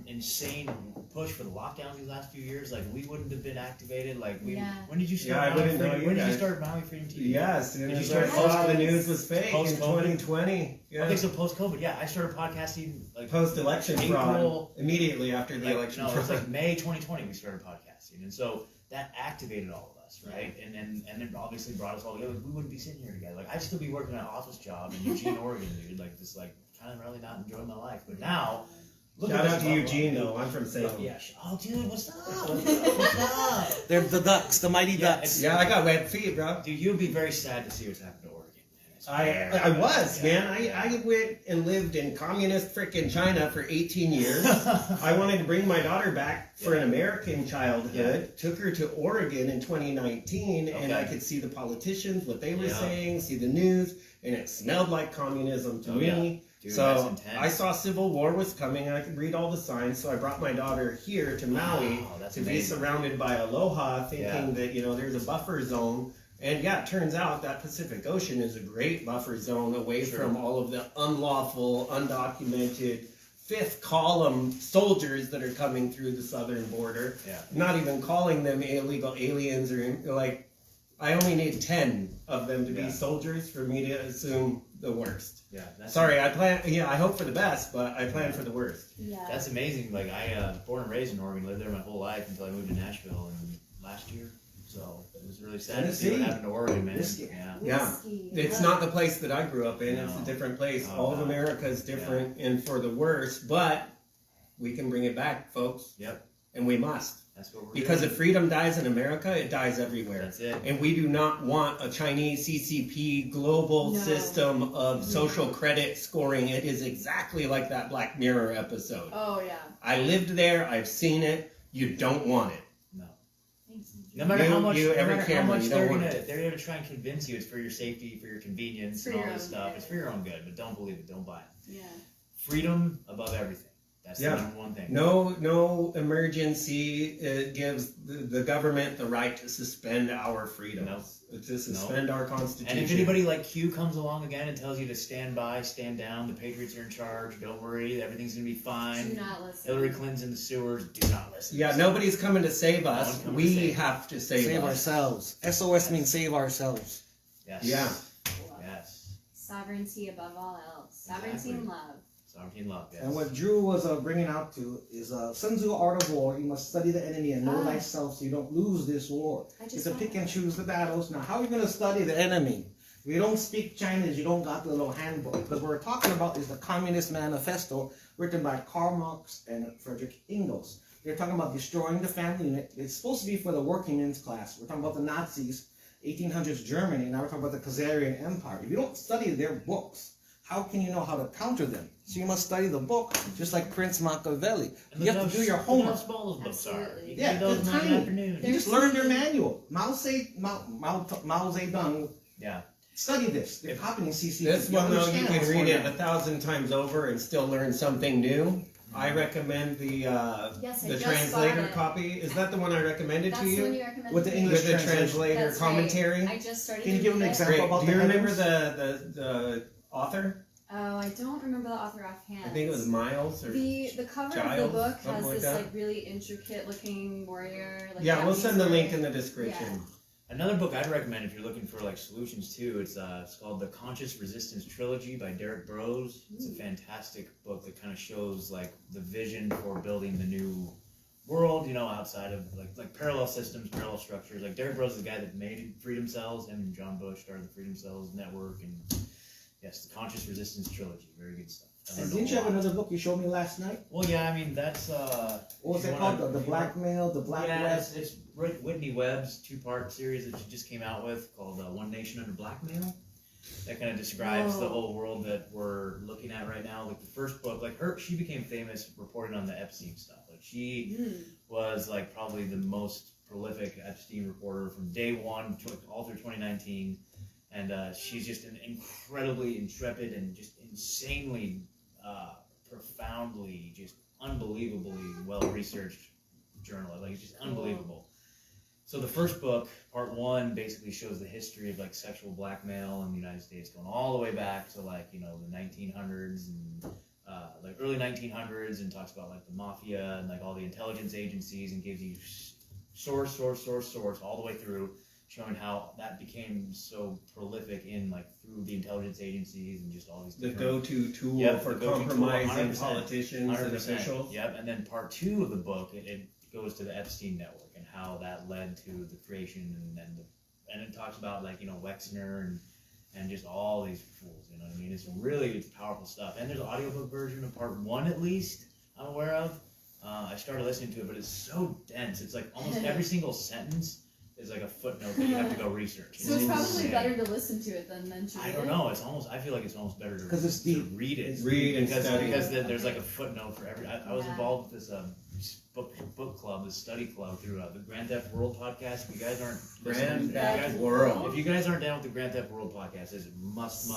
insane push for the lockdowns these last few years, like we wouldn't have been activated. Like we, Yeah. when did you start? Yeah, I Maui wouldn't know Freedom? you When did you guys. start Maui Freedom TV? Yeah, as soon Did you as start I thought the post- news was fake in post-COVID? 2020. Yeah. Okay, so post COVID, yeah, I started podcasting like Post-election April- fraud. Immediately after the like, election no, it was fraud. like May 2020 we started podcasting, and so that activated all of us, right? And it obviously brought us all together. We wouldn't be sitting here together. Like, I'd still be working an office job in Eugene, Oregon, dude. Like, just like kind of really not enjoying my life. But now, look Shout at out this to level. Eugene, though. I'm from Salem. Yeah. Oh, dude, what's up? What's up? They're the ducks, the mighty Yeah, ducks. Yeah, I got wet feet, bro. Dude, you'd be very sad to see what's happened to Oregon, man. It's I was, yeah, man. yeah. I went and lived in communist frickin' China for 18 years. I wanted to bring my daughter back for an American childhood. Took her to Oregon in 2019, and I could see the politicians, what they were saying, see the news, and it smelled like communism to me. Dude, that's So intense. I saw civil war was coming. I could read all the signs, so I brought my daughter here to Maui that's to be amazing. surrounded by aloha, thinking that there's a buffer zone. And yeah, it turns out that Pacific Ocean is a great buffer zone away from all of the unlawful, undocumented, fifth column soldiers that are coming through the southern border. Yeah. Not even calling them illegal aliens or like, I only need 10 of them to be soldiers for me to assume the worst. Yeah. That's Sorry, I hope for the best, but I plan for the worst. Yeah. That's amazing. Like, I born and raised in Oregon, lived there my whole life until I moved to Nashville last year. So it was really sad to see what happened to Oregon, man. Whiskey. Yeah. Whiskey. It's not the place that I grew up in. It's a No. different place. Oh, All of no. America is different and for the worse, but we can bring it back, folks. Yep. And we must. That's what we're Because doing. if freedom dies in America, it dies everywhere. That's it. And we do not want a Chinese CCP global No. system of social credit scoring. It is exactly like that Black Mirror episode. Oh yeah. I lived there. I've seen it. You don't want it. Thanks. No matter how much, you, no every matter how camera, much you don't they're want gonna, it. they're gonna try and convince you it's for your safety, for your convenience, For and all your this own stuff. good. It's for your own good, but don't believe it. Don't buy it. Yeah. Freedom above everything. That's Yeah. the number one thing. No emergency gives the government the right to suspend our freedoms, to suspend our constitution. And if anybody like Q comes along again and tells you to stand by, stand down, the Patriots are in charge, don't worry, everything's gonna be Do fine. not listen. Hillary Clinton's in the sewers, do not listen. Yeah, nobody's coming to save No us. one coming to We save have to save Save us. ourselves. SOS means save ourselves. Yes. Yeah. Yes. Sovereignty above all else. Sovereignty Exactly. and love. Sovereignty and love, yes. And what Drew was bringing out to is Sun Tzu Art of War. You must study the enemy and know Ah. thyself so you don't lose this war. I It's just to want pick and that. choose the battles. Now, how are you going to study the enemy? If you don't speak Chinese, you don't got the little handbook. Because what we're talking about is the Communist Manifesto written by Karl Marx and Friedrich Engels. They're talking about destroying the family unit. It's supposed to be for the working men's class. We're talking about the Nazis, 1800s Germany. Now we're talking about the Khazarian Empire. If you don't study their books, how can you know how to counter them? So you must study the book, just like Prince Machiavelli. And You have to do your Look homework. how small those books are. Absolutely. You Yeah, can do those they're in the tiny. afternoon. You just learn their manual. Mao Zedong. Yeah. Study this. They're copying CCP. This one, though, you understand can what's read going it on. 1,000 times over and still learn something new. I recommend the Yes, I the just translator bought it. copy. Is that the one I recommended That's to the one you? you recommended. With the to me? English With the translation. translator That's right. commentary? I just started. Can you to give an read it. example? Great. about Do the you remember headings? the author? Oh, I don't remember the author offhand. I think it was Miles or The cover of Giles, the book something has like this that. like really intricate looking warrior. Like, yeah. We'll Japanese send the link warrior. in the description. Yeah. Another book I'd recommend if you're looking for like solutions too, it's called The Conscious Resistance Trilogy by Derek Burroughs. It's a fantastic book that kind of shows like the vision for building the new world, you know, outside of like parallel systems, parallel structures. Like Derek Burroughs is the guy that made Freedom Cells. Him and John Bush started the Freedom Cells Network, and yes, The Conscious Resistance Trilogy, very good stuff. I And learned didn't a you have lot. another book you showed me last night? Well, yeah, I mean that's What was if it you called? wanna- The Blackmail, the Black yeah, West. it's Whitney Webb's two-part series that she just came out with called One Nation Under Blackmail. That kind of describes the Whoa. whole world that we're looking at right now. Like the first book, like she became famous reporting on the Epstein stuff. Like she was like probably the most prolific Epstein reporter from day one all through 2019. And she's just an incredibly intrepid and just insanely, profoundly, just unbelievably well-researched journalist. Like, it's just unbelievable. So the first book, part one, basically shows the history of like sexual blackmail in the United States, going all the way back to like, you know, the 1900s and like early 1900s, and talks about like the mafia and like all the intelligence agencies, and gives you source all the way through, showing how that became so prolific in like through the intelligence agencies and just all these The different go-to tool Yep, for the go-to tool, compromising 100%, politicians and 100%. officials. Yep, and then part two of the book, it goes to the Epstein network and how that led to the creation and it talks about like Wexner and just all these fools. You know what I mean? It's powerful stuff. And there's an audiobook version of part 1 at least I'm aware of. I started listening to it, but it's so dense. It's like almost every single sentence is like a footnote that you have to go research. So it's probably better to listen to it than to read it. I don't know. I feel like it's almost better to 'Cause it's deep. read it. Read and study. Because there's like a footnote for every. I was involved with this book club, this study club through the Grand Theft World podcast. If you guys aren't Grand Theft World. If you guys aren't down with the Grand Theft World podcast, it's must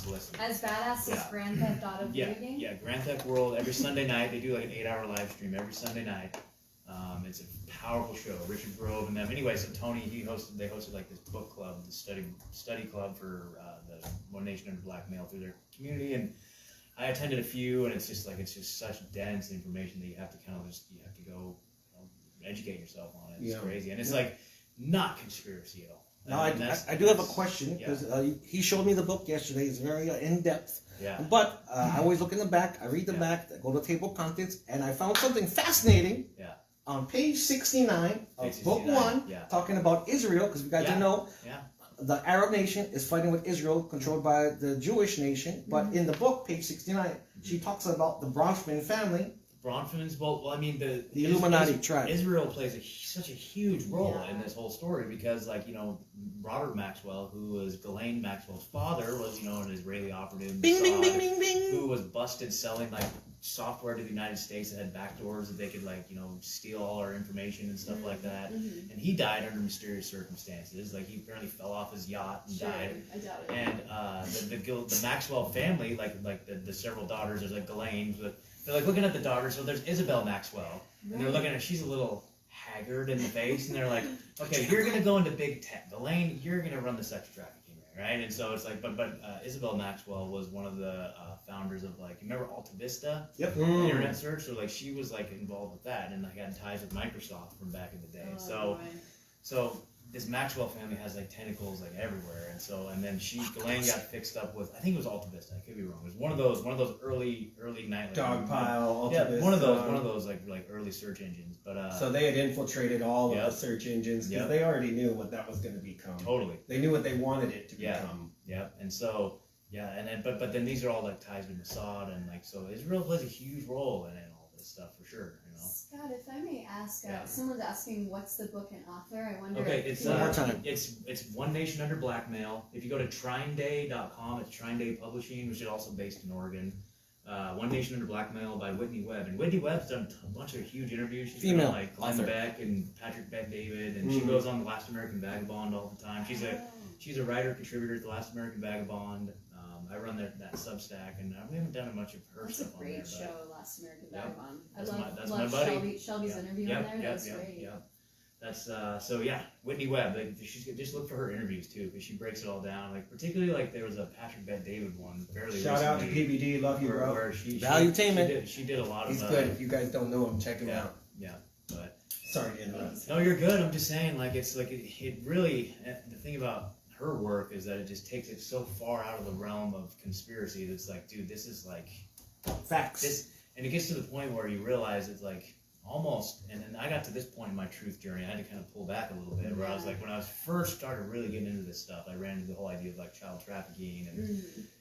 listen. As badass as Grand Theft Auto video game? Yeah, Grand Theft World every Sunday night. They do like an 8-hour live stream every Sunday night. It's a powerful show. Richard Grove and them. Anyway, so Tony, they hosted like this book club, the study club for the One Nation Under Black Male through their community, and I attended a few, and it's just such dense information that you have to go educate yourself on it. It's crazy, and it's like not conspiracy at all. Now I do have a question because he showed me the book yesterday. It's very in depth. Yeah. But I always look in the back. I read the back. I go to table of contents, and I found something fascinating. Yeah. On page 69 of book 1, talking about Israel, because we got to know the Arab nation is fighting with Israel, controlled by the Jewish nation. But in the book, page 69, she talks about the Bronfman family. Bronfmans, well, I mean, the Illuminati tribe. Israel plays such a huge role in this whole story because, Robert Maxwell, who was Ghislaine Maxwell's father, was, an Israeli operative, Bing, bing, bing, bing, bing. who was busted selling, software to the United States that had backdoors that they could, steal all our information and stuff like that. And he died under mysterious circumstances. He apparently fell off his yacht and died. I doubt it. And the Maxwell family, the several daughters, there's Ghislaine, they're looking at the daughter, so there's Isabel Maxwell, and they're looking at her, she's a little haggard in the face, and they're like, okay, you're going to go into big tech. Elaine, you're going to run the sex trafficking ring, right? And so it's but Isabel Maxwell was one of the founders of, you remember Alta Vista? Yep. Internet search? So, she was, involved with that, and, had ties with Microsoft from back in the day. So this Maxwell family has tentacles everywhere, and then Ghislaine got fixed up with, I think it was Alta Vista, I could be wrong. It was one of those early night Dogpile, Alta Vista. one of those early search engines. But so they had infiltrated all of the search engines because they already knew what that was going to become. Totally, they knew what they wanted it to become. Yeah, and so and then but then these are all ties with Mossad, and so Israel plays a huge role in all this stuff for sure. Scott, if I may ask, someone's asking what's the book and author. I wonder. Okay, if it's One Nation Under Blackmail. If you go to TrineDay.com, it's Trine Day Publishing, which is also based in Oregon. One Nation Under Blackmail by Whitney Webb, and Whitney Webb's done a bunch of huge interviews. She's been on Glenn Beck and Patrick Bet-David, and she goes on The Last American Vagabond all the time. She's a writer contributor to The Last American Vagabond. I run that Substack, and we haven't done much of her stuff on there. That's a great show, Last American Vagabond. That's I love my buddy. Shelby's interview on there. That was great. Yeah. That's Whitney Webb. Just look for her interviews too, because she breaks it all down. Particularly there was a Patrick Bet-David one fairly Shout out to PBD, love you, bro. Where she did a lot of. He's good. If you guys don't know him, check him out. Yeah, but sorry to interrupt. No, you're good. I'm just saying, it really. The thing about her work is that it just takes it so far out of the realm of conspiracy that's dude, this is facts. And it gets to the point where you realize it's almost, and then I got to this point in my truth journey, I had to kind of pull back a little bit, where I was when I was first started really getting into this stuff, I ran into the whole idea of child trafficking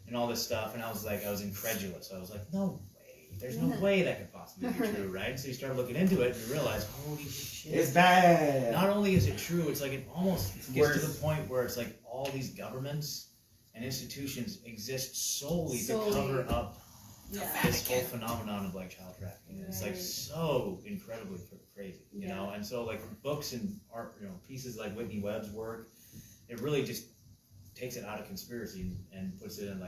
and all this stuff, and I was incredulous. I was no way, there's no way that could possibly be true, right? So you start looking into it and you realize, holy shit, it's bad. Not only is it true, it's it almost gets to the point where it's all these governments and institutions exist solely to cover up this whole phenomenon of child trafficking. And it's so incredibly crazy, you know. And so books and art, pieces like Whitney Webb's work, it really just takes it out of conspiracy and puts it in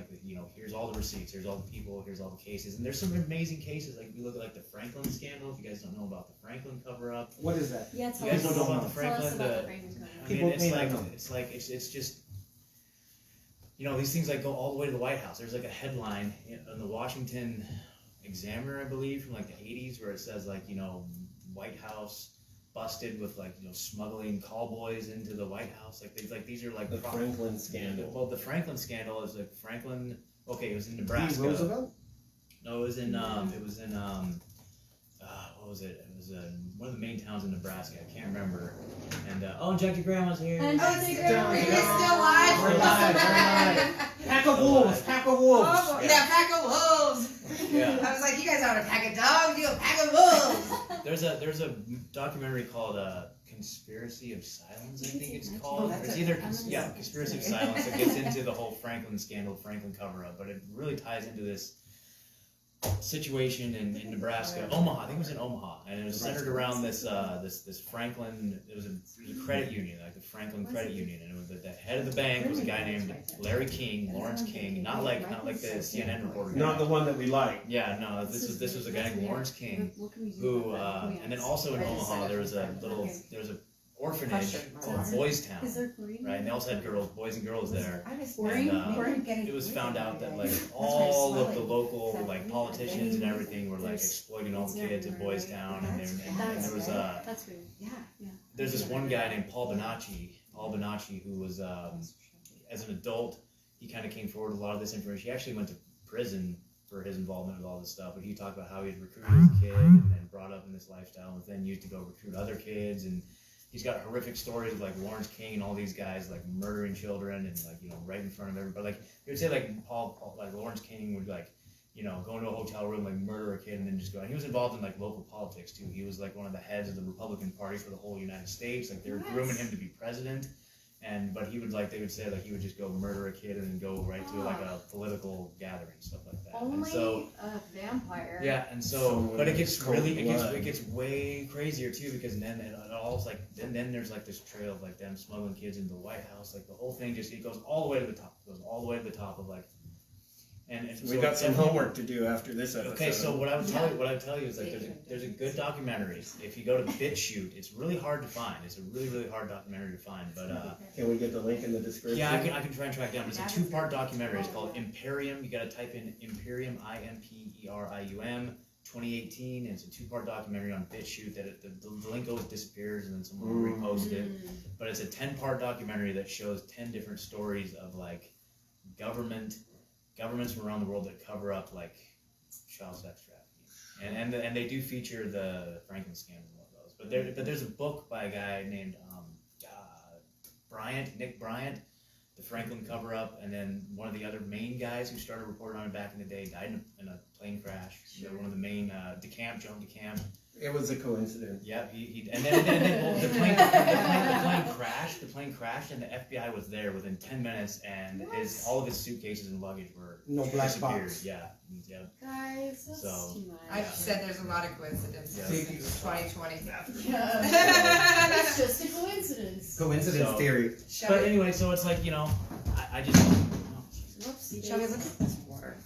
here's all the receipts, here's all the people, here's all the cases, and there's some amazing cases. You look at the Franklin scandal. If you guys don't know about the Franklin cover-up, what is that? Yeah, you guys don't know about the Franklin. It's just. These things go all the way to the White House. There's a headline in the Washington Examiner, I believe, from the 80s, where it says White House busted with smuggling call boys into the White House. These are the Franklin scandal. Well, the Franklin scandal is Franklin. Okay, it was in Nebraska. Roosevelt? No, it was in what was it? It was one of the main towns in Nebraska. I can't remember. And Unjected Grandma's here. Unjected Grandma. Are you guys still alive? We're alive. Pack of wolves, pack of wolves. Oh, yeah, pack of wolves. Yeah. I was like, you guys aren't a pack of dogs, you're a pack of wolves. There's a documentary called Conspiracy of Silence, I think it's Oh, called. that's It's it. either Conspiracy of Silence. It gets into the whole Franklin scandal, Franklin cover-up, but it really ties into this situation in Nebraska, Omaha. I think it was in Omaha, and it was centered around this Franklin. It was a credit union, like the Franklin Credit Union, and it was the head of the bank was a guy named Larry King, Lawrence King, not like the CNN reporter guy. Not the one that we like. Yeah, no, this was a guy named Lawrence King who, and then also in Omaha there was an orphanage called Boys Town, right? And they also had boys and girls there. And it was found out that like all of the local like politicians and everything were like exploiting all the kids at Boys Town, and there was That's weird. there's this one guy named Paul Bonacci, who was as an adult he kind of came forward with a lot of this information. He actually went to prison for his involvement with all this stuff, but he talked about how he had recruited as a kid and brought up in this lifestyle and was then used to go recruit other kids, and he's got horrific stories of like Lawrence King and all these guys like murdering children and like right in front of everybody. Like they would say like Paul like Lawrence King would like go into a hotel room, like murder a kid and then just go. And he was involved in like local politics too. He was like one of the heads of the Republican Party for the whole United States. Like they were grooming him to be president. But he would they would say like he would just go murder a kid and then go right to like a political gathering, stuff like that. Only so, a vampire. Yeah, and so but it gets way crazier too, because then it all's like then there's like this trail of like them smuggling kids into the White House. Like the whole thing it goes all the way to the top. It goes all the way to the top of like. And We got some homework to do after this episode. Okay, so what I would tell you is like there's a good documentary. If you go to BitChute, it's really hard to find. It's a really hard documentary to find. But can we get the link in the description? yeah, I can try and track down. It's a 2-part documentary. It's called Imperium. You got to type in Imperium, Imperium, 2018. And it's a 2-part documentary on BitChute. The link always disappears, and then someone will repost it. But it's a 10-part documentary that shows 10 different stories of like governments from around the world that cover up like child sex trafficking, and they do feature the Franklin scandal and all those. But there's a book by a guy named Nick Bryant, the Franklin cover up, and then one of the other main guys who started reporting on it back in the day died in a plane crash. Sure. One of the main Joan DeCamp. It was a coincidence. Yeah, and then the plane crashed, and the FBI was there within 10 minutes, and all of his suitcases and luggage were disappeared. Box. Yeah. Guys, that's So, too much. I've said there's a lot of coincidences. Yeah. 2020. Yeah. It's just a coincidence. Coincidence theory. But anyway, so it's like I just Whoopsie. Shelby, look at this water.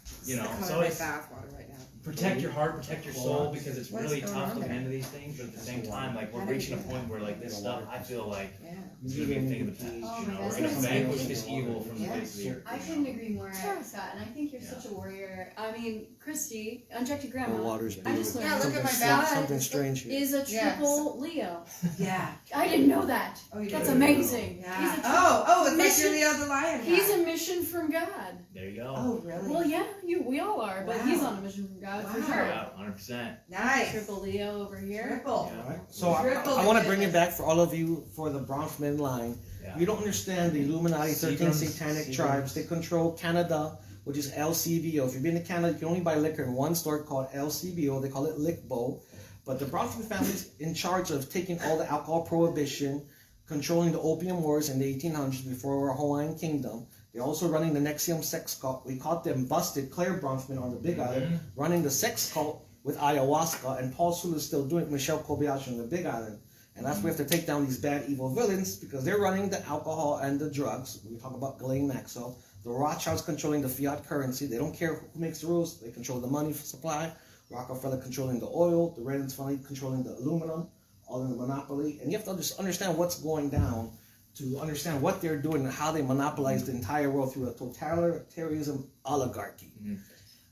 So it's bath water right now. protect your heart, protect your soul, because it's What is really going tough on to there? get into these things. But at the same time, like we're reaching a point where like this stuff, I feel like Yeah. it's gonna be a thing of the past. Oh You my know, God, we're gonna that's vanquish amazing. this evil from the face of the earth. I couldn't agree more, Scott, and I think you're such a warrior. I mean, Christy, Unjected The Grandma, water's I just beautiful. learned look at my Something- bath. Something strange here. is a triple Leo. Yeah. I didn't know that. Oh, you That's did? amazing. Yeah. He's a It's like mission- you're Leo the Lion. He's guy. a mission from God. There you go. Oh, really? Well, yeah, we all are, but Wow. he's on a mission from God for Wow. sure. Yeah, 100%. Nice. Triple Leo over here. Triple. Yeah. Alright, so I Triple want to bring goodness. it back for all of you for the Bronxmen line. Yeah. You don't understand the Illuminati 13 Seagrams. satanic Seagrams. tribes. They control Canada, which is LCBO. If you've been to Canada, you can only buy liquor in one store called LCBO. They call it Lickbo. But the Bronxman family's in charge of taking all the alcohol prohibition, controlling the opium wars in the 1800s before our Hawaiian kingdom. They're also running the Nexium sex cult. We caught them busted, Claire Bronxman on the Big Island, running the sex cult with ayahuasca, and Paul Sulu is still doing it with Michelle Kobayashi on the Big Island. And that's why we have to take down these bad, evil villains, because they're running the alcohol and the drugs. We talk about Ghislaine Maxwell. The Rothschilds controlling the fiat currency. They don't care who makes the rules. They control the money supply. Rockefeller controlling the oil. The Reddens family controlling the aluminum, all in the monopoly. And you have to just understand what's going down to understand what they're doing and how they monopolize the entire world through a totalitarianism oligarchy. Mm-hmm.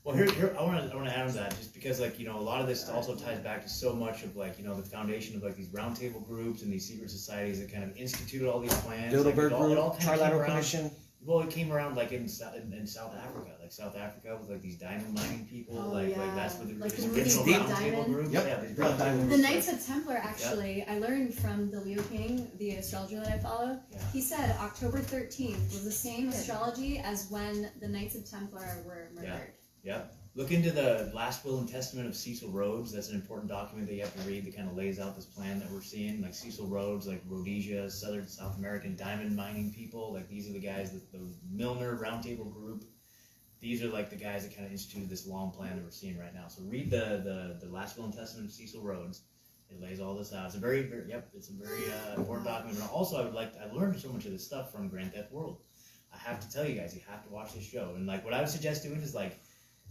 Well, here I want to add on that, just because a lot of this also ties back to so much of the foundation of these roundtable groups and these secret societies that kind of instituted all these plans. Bilderberg It all Group, kind of came Trilateral around. Commission. Well, it came around like in South Africa, with like these diamond mining people, Oh, like yeah. that's what the Like the original movie round table Diamond? groups. Yep. Yeah, these Blood round diamonds. tables. The Knights of Templar, actually, I learned from the Liu King, the astrologer that I follow. Yeah. He said October 13th was the same astrology as when the Knights of Templar were murdered. Yep. Look into the Last Will and Testament of Cecil Rhodes. That's an important document that you have to read that kind of lays out this plan that we're seeing. Like Cecil Rhodes, like Rhodesia, Southern South American diamond mining people. Like these are the guys that the Milner Roundtable group. These are like the guys that kind of instituted this long plan that we're seeing right now. So read the Last Will and Testament of Cecil Rhodes. It lays all this out. It's a very important document. And also, I learned so much of this stuff from Grand Theft World. I have to tell you guys, you have to watch this show. And like what I would suggest doing is like,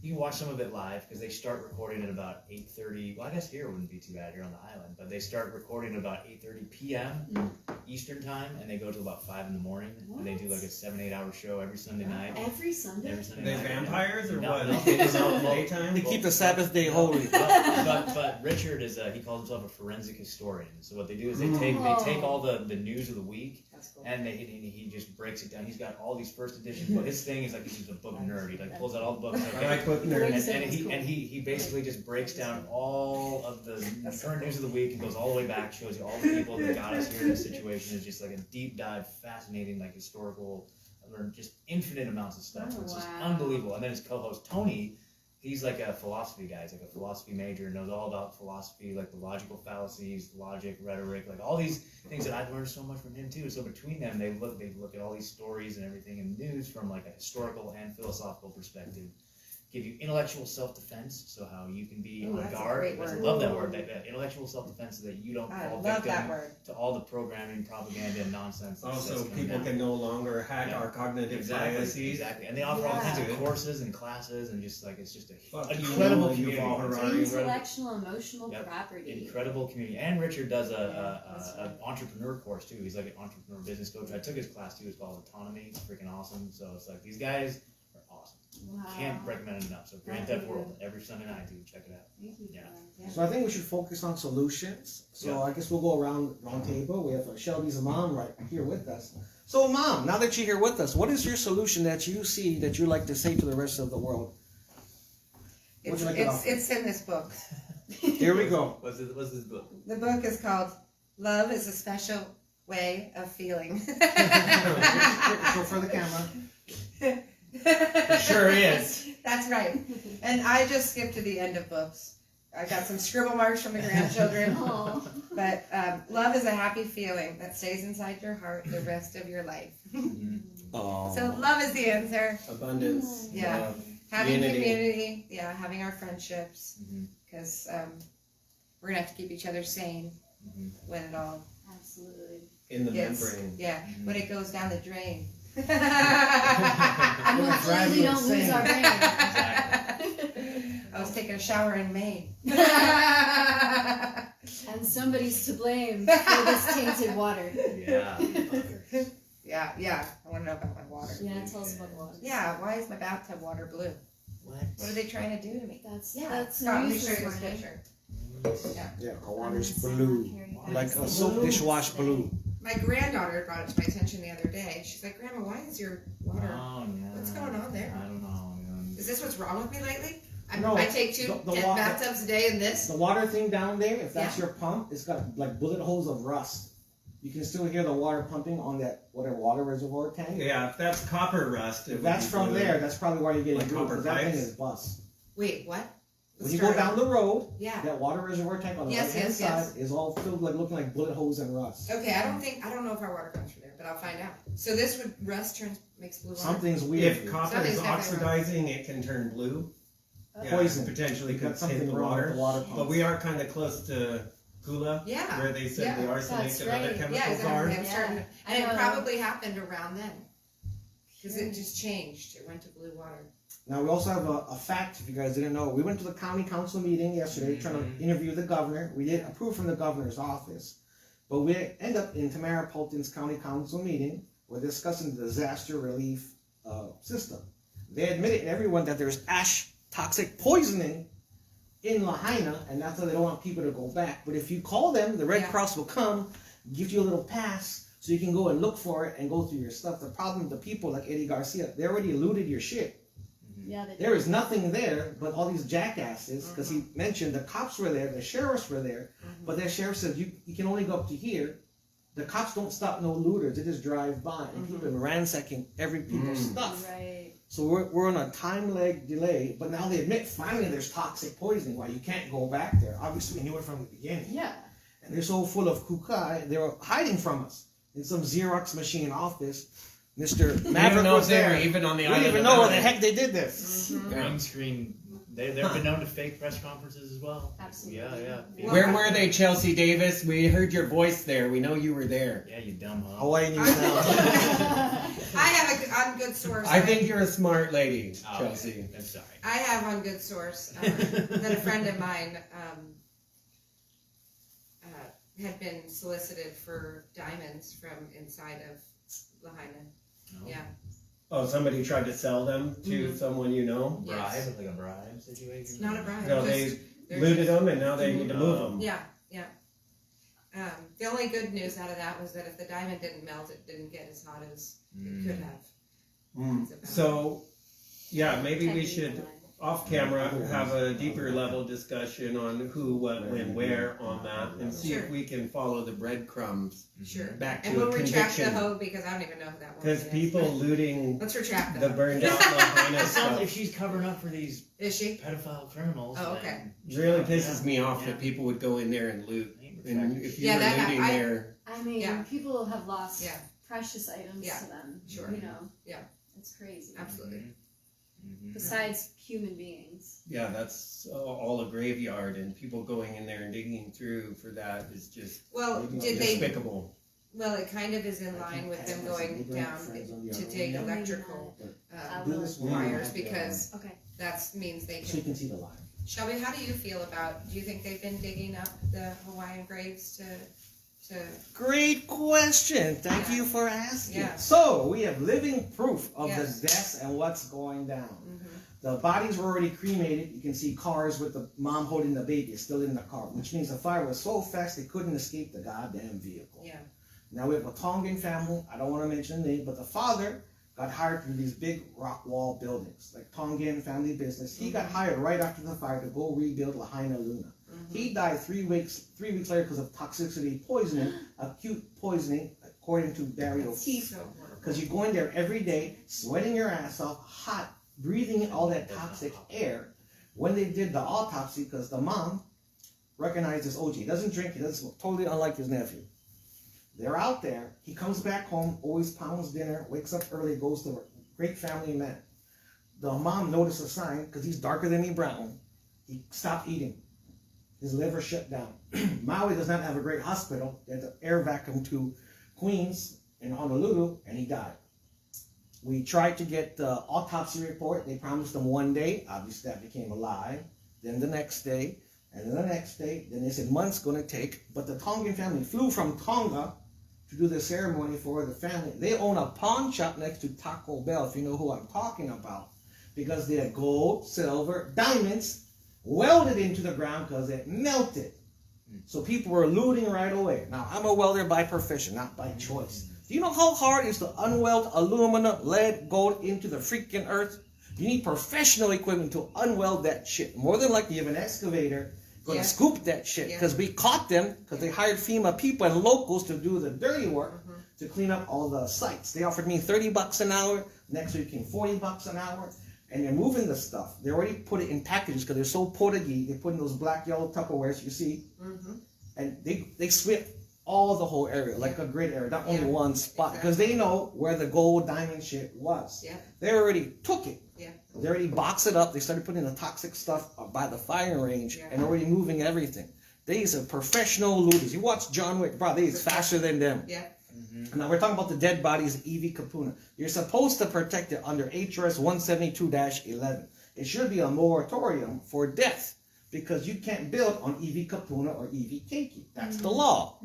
you can watch some of it live because they start recording at about 8:30. Well, I guess here wouldn't be too bad here on the island, but they start recording at about 8:30 p.m. Eastern time, and they go to about 5 in the morning. And they do like a 7-8 hour show every Sunday night. Every Sunday? Every Sunday They night. vampires or No, what? no, They just no, out in the well, daytime? They keep the Sabbath day holy. but Richard is he calls himself a forensic historian. So what they do is they take all the news of the week That's cool. and he just breaks it down. He's got all these first editions. But his thing is like he's just a book nerd. He like pulls out all the books. I like book nerds. And he basically just breaks down all of the current news of the week and goes all the way back, shows you all the people that got us here in this situation. It's just like a deep dive, fascinating, like historical. I learned just infinite amounts of stuff. Oh, It's just wow. unbelievable. And then his co-host Tony, he's like a philosophy guy. He's like a philosophy major, knows all about philosophy, like the logical fallacies, logic, rhetoric, like all these things that I've learned so much from him too. So between them, they look at all these stories and everything and news from like a historical and philosophical perspective. Give you intellectual self-defense, so how you can be Ooh, on that's a guard. great I word. love that word. That intellectual self-defense, so that you don't I fall love that victim word. to all the programming, propaganda, and nonsense. Also, that's coming people down. can no longer hack Yeah. our cognitive Exactly, biases. exactly. And they offer all kinds of Yeah. courses and classes, and just like it's just a Fuck you, incredible you community. Yuval It's Harari. Intellectual, emotional Yep. property. Incredible community. And Richard does That's an entrepreneur course too. He's like an entrepreneur business coach. I took his class too. It's called Autonomy. It's freaking awesome. So it's like these guys are awesome. Wow. Can't recommend it enough. So Grand Theft World every Sunday night, dude. Check it out. Thank you. Yeah. for that. So I think we should focus on solutions. So I guess we'll go around round table. We have Shelby's mom right here with us. So mom, now that you're here with us, what is your solution that you see that you like to say to the rest of the world? What'd you like to offer? It's in this book. Here we go. What's this book? The book is called Love is a Special Way of Feeling. Show for the camera. It sure is. That's right. And I just skipped to the end of books. I got some scribble marks from the grandchildren. Aw. But love is a happy feeling that stays inside your heart the rest of your life. Oh. So love is the answer. Abundance. Yeah. love, Having Unity. community. Yeah, having our friendships. Mhm. Because we're going to have to keep each other sane Mhm. when it all Absolutely. in the gets, membrane. yeah, when it goes down the drain. And We're hopefully driving we don't lose insane. our brain. I was taking a shower in Maine. And somebody's to blame for this tainted water. Yeah. Yeah. I want to know about my water. Yeah, tell us about the water. Yeah, why is my bathtub water blue? What? What are they trying to do to me? That's Scott, let me news show you this this morning. picture. Yeah, our water's blue. Like a soap dishwash blue. My granddaughter brought it to my attention the other day. She's like, Grandma, why is your water? Oh, yeah. What's going on there? I don't know. Is this what's wrong with me lately? No, I take two the water- bathtubs a day in this. The water thing down there, if that's your pump, it's got like bullet holes of rust. You can still hear the water pumping on that water reservoir tank. Yeah, if that's copper rust. it If would that's be from blue. there, that's probably why you're getting Like blue, copper because that thing pipes? is bust. Wait, what? When you go down the road, Yeah. that water reservoir tank on the Yes, right hand yes, yes. side is all filled like looking like bullet holes and rust. Okay, I don't know if our water comes from there, but I'll find out. So this would makes blue water. Something's weird. If copper Something's is definitely wrong. oxidizing, it can turn blue. Yeah, Poison. potentially You got could something hit the wrong with water. the water pump. But we are kind of close to Gula, Yeah. where they said Yeah. the arsenic That's and other right. Yeah, chemicals exactly. are. I'm starting to- I and it know. probably happened around then. Because it just changed. It went to blue water. Now we also have a fact, if you guys didn't know. We went to the county council meeting yesterday trying to interview the governor. We did approve from the governor's office. But we end up in Tamara Polton's county council meeting. We're discussing the disaster relief system. They admitted everyone that there's ash toxic poisoning in Lahaina, and that's why they don't want people to go back. But if you call them, the Red Yeah. Cross will come, give you a little pass, So you can go and look for it and go through your stuff. The problem, the people like Eddie Garcia, they already looted your shit. Yeah, they There is nothing there but all these jackasses, because he mentioned the cops were there, the sheriffs were there, but that sheriff said you can only go up to here. The cops don't stop no looters; they just drive by and keep them ransacking every people's stuff. Right. So we're on a time lag delay, but now they admit finally there's toxic poisoning. Why you can't go back there? Obviously we knew it from the beginning. Yeah. And they're so full of kukai, they were hiding from us in some Xerox machine office. Mr. Maverick was there. Even on the We island. didn't even know where the heck they did this. Green screen. They've been known to fake press conferences as well. Absolutely. Yeah. Where were they, Chelsea Davis? We heard your voice there. We know you were there. Yeah, you dumb hoe. Hawaii News Now. I have on good source. I think you're a smart lady, Oh, Chelsea. I'm sorry. I have on good source that a friend of mine had been solicited for diamonds from inside of Lahaina. No. Yeah. Oh, somebody tried to sell them to someone you know? Bribe, Yes. like a bribe situation. It's not a bribe. No, they looted them and now they need to move them. Yeah. The only good news out of that was that if the diamond didn't melt, it didn't get as hot as it could have. So, yeah, maybe we should, off camera, have a deeper level discussion on who, what, when, where on that, and see if Sure. we can follow the breadcrumbs Sure. back And to we'll a retract the conviction. hoe because I don't even know who that was. Because people looting Let's retract the that. burned out Lahaina It sounds like stuff she's covering up for these Is she? pedophile criminals. Oh, okay. really pisses me off that people would go in there and loot. And if you Yeah, were that looting there, I mean, Yeah. people have lost Yeah. precious items Yeah. to them. Sure. You know. Yeah. It's crazy. Absolutely. Besides human beings. yeah, that's all a graveyard, and people going in there and digging through for that is just Well, did they? despicable. Well, it kind of is in line with them going down to take electrical wires because Okay. that means they So you can. can see the line. Shelby, how do you feel about? Do you think they've been digging up the Hawaiian graves to? Great question. Thank you for asking. Yeah. So we have living proof of Yes. the deaths and what's going down. Mhm. The bodies were already cremated. You can see cars with the mom holding the baby still in the car, which means the fire was so fast they couldn't escape the goddamn vehicle. Yeah. Now we have a Tongan family. I don't want to mention the name, but the father got hired to do these big rock wall buildings, like Tongan family business. He got hired right after the fire to go rebuild Lahaina Luna. He died 3 weeks later because of toxicity poisoning, acute poisoning, according to Barry O'Keefe. So horrible. Because you go in there every day, sweating your ass off, hot, breathing in all that toxic air. When they did the autopsy, because the mom recognized this OG. He doesn't drink, he doesn't smoke, totally unlike his nephew. They're out there. He comes back home, always pounds dinner, wakes up early, goes to work. Great family man. The mom noticed a sign, because he's darker than me brown. He stopped eating. His liver shut down. Maui does not have a great hospital. They had to air vacuum to Queens in Honolulu, and he died. We tried to get the autopsy report. They promised him 1 day. Obviously, that became a lie. Then the next day, and then the next day. Then they said months going to take. But the Tongan family flew from Tonga to do the ceremony for the family. They own a pawn shop next to Taco Bell, if you know who I'm talking about. Because they had gold, silver, diamonds welded into the ground because it melted. So people were looting right away. Now, I'm a welder by profession, not by choice. Do you know how hard it is to unweld aluminum, lead, gold into the freaking earth? You need professional equipment to unweld that shit. More than likely, you have an excavator going to scoop that shit. Because we caught them because they hired FEMA people and locals to do the dirty work to clean up all the sites. They offered me $30 an hour. Next week came $40 an hour. And they're moving the stuff. They already put it in packages because they're so portagey. They put in those black, yellow Tupperwares you see. And they sweep all the whole area, like a grid area, not only one spot. Because they know where the gold diamond shit was. Yeah. They already took it. Yeah. They already boxed it up. They started putting the toxic stuff by the firing range and already moving everything. These are professional looters. You watch John Wick, bro, these faster than them. Yeah. Now we're talking about the dead bodies of Evie Kapuna. You're supposed to protect it under HRS 172-11. It should be a moratorium for death because you can't build on Evie Kapuna or Evie Keiki. That's the law.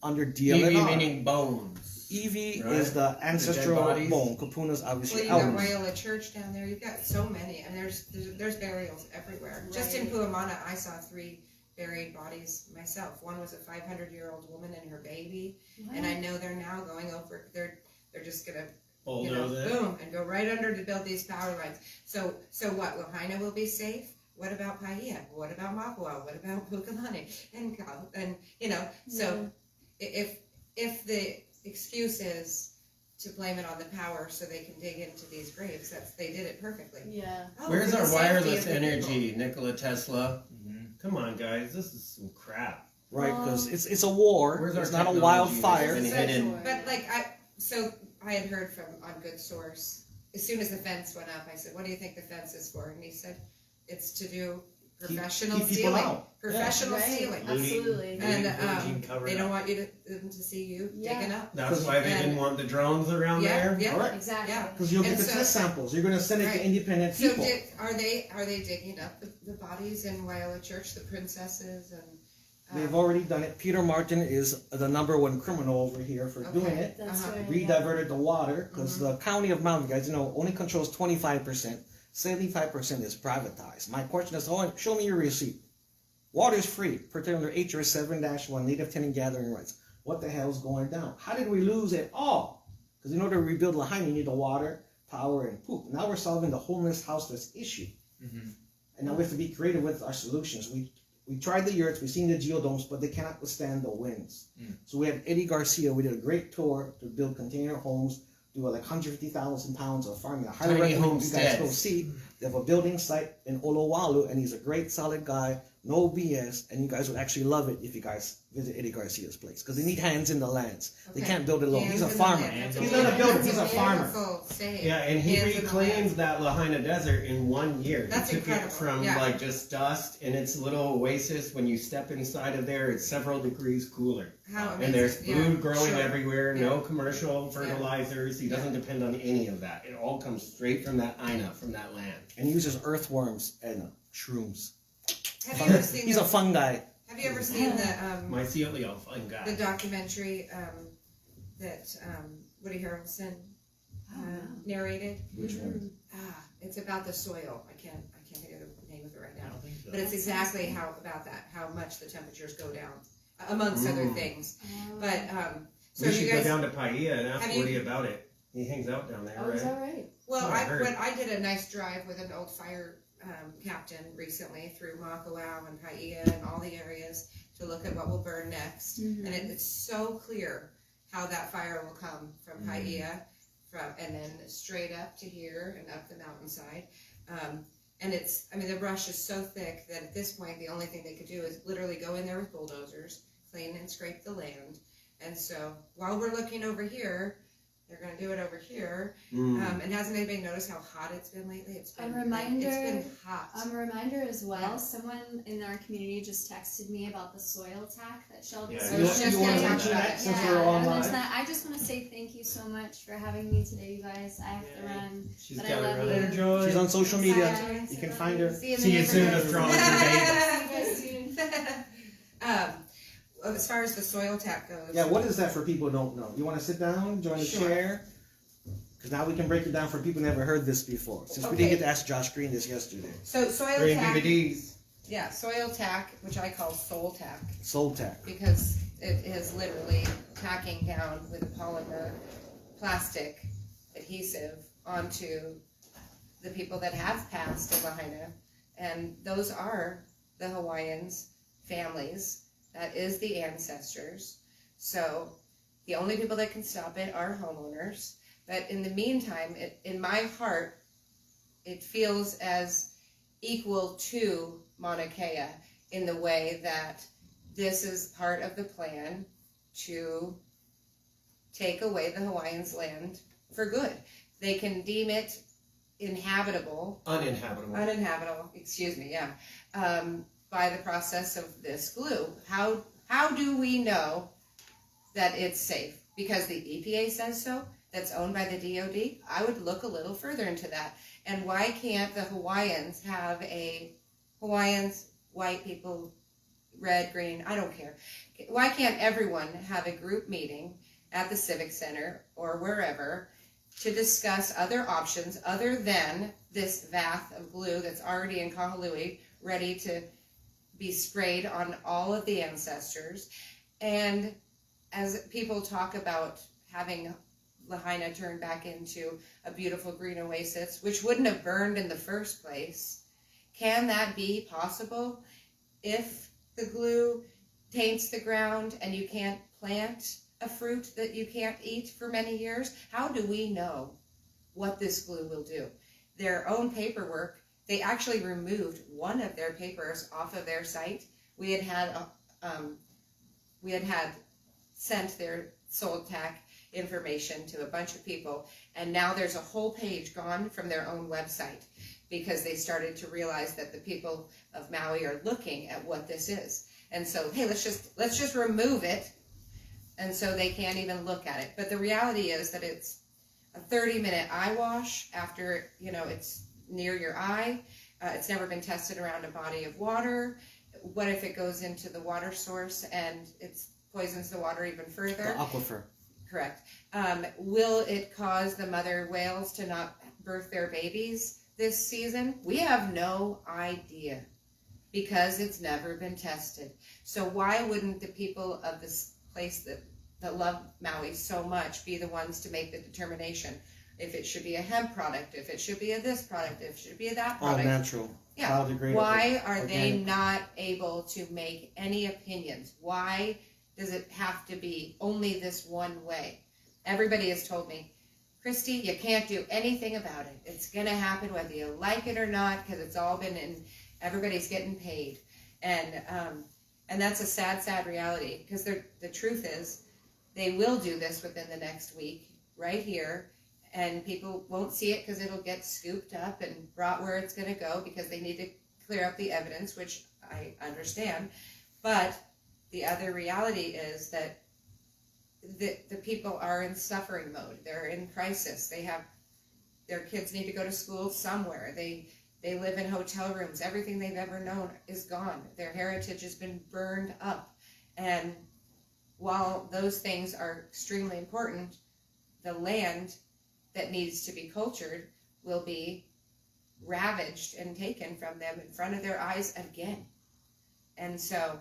Under DLNR. Evie meaning bones. Evie right? is the ancestral bodies. bone. Kapuna's Well, obviously you got elements. Rayola Church down there. You've got so many, and there's burials everywhere. Just in Right. Puamana, I saw 3 buried bodies myself. One was a 500-year-old woman and her baby, and I know they're now going over. They're just gonna boom and go right under to build these power lines. So what? Lahaina will be safe. What about Paia? What about Mapua? What about Pukalani? And so if the excuse is to blame it on the power so they can dig into these graves, they did it perfectly. Yeah. Where's for the our safety wireless of the energy, people. Nikola Tesla? Come on, guys, this is some crap. Right, because it's a war. Where's our It's not a technology that's wildfire. been hidden? But I had heard from on good source. As soon as the fence went up, I said, "What do you think the fence is for?" And he said, "It's to do professional keep people stealing. out. Professional Right. stealing." Absolutely. And Pillaging, cover they it don't up. want them to see you digging up. That's why they didn't want the drones around there? Yeah. Correct. Exactly. Yeah. Because you'll get And the so- test samples. You're going to send it Right. to independent So people. are they digging up the bodies in Waiala Church, the princesses and? They've already done it. Peter Martin is the #1 criminal over here for doing Okay. it. That's Uh-huh. right. Rediverted the water because Mm-hmm. the county of Maui, guys, only controls 25%. 75% is privatized. My question is, show me your receipt. Water is free, protected under HR 7-1, Native Tenant Gathering Rights. What the hell is going down? How did we lose it all? Because in order to rebuild Lahaina, you need the water, power, and poop. Now we're solving the homeless houseless issue. And now we have to be creative with our solutions. We tried the yurts, we've seen the geodomes, but they cannot withstand the winds. So we had Eddie Garcia, we did a great tour to build container homes, do like 150,000 pounds of farming. I highly Tiny recommend you guys homesteads. go see. They have a building site in Olowalu, and he's a great, solid guy, no BS, and you guys would actually love it if you guys visit Eddie Garcia's place, because they need hands in the lands. They Okay. can't build it alone. Hands He's a in the farmer. land. He's not a builder, he's a farmer. Beautiful saying. Yeah, and he Hands in the reclaimed that Lahaina desert in 1 year. That's he took incredible, it from yeah. like just dust, and it's a little oasis. When you step inside of there, it's several degrees cooler. How amazing. And there's food Yeah, growing sure. everywhere, Yeah. no commercial fertilizers. He doesn't depend on any of that. It all comes straight from that Aina, from that land. And he uses earthworms and shrooms. Have you ever seen He's a fun guy. Have you ever seen the Mycelial fungi. the documentary that Woody Harrelson narrated? Which one? It's about the soil. I can't think of the name of it right I now. don't think so. But it's exactly how much the temperatures go down, amongst other things. But so we should you go guys, down to Paia and ask have you- Woody about it. He hangs out down there, Oh, right? is that right? well, I heard. I did a nice drive with an old fire captain recently through Makawao and Paia and all the areas to look at what will burn next. Mhm. And it's so clear how that fire will come from Paia, and then straight up to here and up the mountainside. And the brush is so thick that at this point the only thing they could do is literally go in there with bulldozers, clean and scrape the land. And so while we're looking over here, they're going to do it over here. And hasn't anybody noticed how hot it's been lately? It's been A reminder- It's been hot. A reminder as well, Yeah. someone in our community just texted me about the soil tack that Shelby Yeah, said. you- was you just wanna getting. mention that since Yeah, we're I online? mentioned that. I just want to say thank you so much for having me today, you guys. I have to run. She's But I got love her you. later, Joy. She's on social media. Bye. You can find her. See you in See the you soon, neighborhood. astrologer See you guys soon. As far as the soil tack goes. Yeah, what is that for people who don't know? You want to sit down, join the Sure. chair? Because now we can break it down for people who never heard this before. Since we Okay. didn't get to ask Josh Green this yesterday. So soil Green tack. DVDs. Yeah, soil tack, which I call soul tack, Soul Tack. because it is literally tacking down with a polymer plastic adhesive onto the people that have passed in Lahaina. And those are the Hawaiians' families. That is the ancestors. So the only people that can stop it are homeowners. But in the meantime, in my heart, it feels as equal to Mauna Kea in the way that this is part of the plan to take away the Hawaiians' land for good. They can deem it uninhabitable, excuse me, by the process of this glue. How do we know that it's safe? Because the EPA says so, that's owned by the DOD? I would look a little further into that. And why can't the Hawaiians have Hawaiians, white people, red, green, I don't care. Why can't everyone have a group meeting at the Civic Center or wherever to discuss other options other than this vat of glue that's already in Kahului, ready to be sprayed on all of the ancestors. And as people talk about having Lahaina turn back into a beautiful green oasis, which wouldn't have burned in the first place, can that be possible if the glue taints the ground and you can't plant a fruit that you can't eat for many years? How do we know what this glue will do? Their own paperwork, they actually removed one of their papers off of their site. We had sent their Soltac information to a bunch of people, and now there's a whole page gone from their own website because they started to realize that the people of Maui are looking at what this is. And so, hey, let's just remove it, and so they can't even look at it. But the reality is that it's a 30-minute eye wash after, it's near your eye. It's never been tested around a body of water. What if it goes into the water source and it poisons the water even further? The aquifer. Correct. Will it cause the mother whales to not birth their babies this season? We have no idea because it's never been tested. So why wouldn't the people of this place that love Maui so much be the ones to make the determination if it should be a hemp product, if it should be a this product, if it should be a that All product? natural. Yeah. Biodegradable, Why are they organic. not able to make any opinions? Why does it have to be only this one way? Everybody has told me, Christy, you can't do anything about it. It's going to happen whether you like it or not, because it's all been in, everybody's getting paid. And that's a sad, sad reality, because the truth is they will do this within the next week right here, and people won't see it because it'll get scooped up and brought where it's going to go because they need to clear up the evidence, which I understand. But the other reality is that the people are in suffering mode. They're in crisis. Their kids need to go to school somewhere. They live in hotel rooms. Everything they've ever known is gone. Their heritage has been burned up. And while those things are extremely important, the land that needs to be cultured will be ravaged and taken from them in front of their eyes again. And so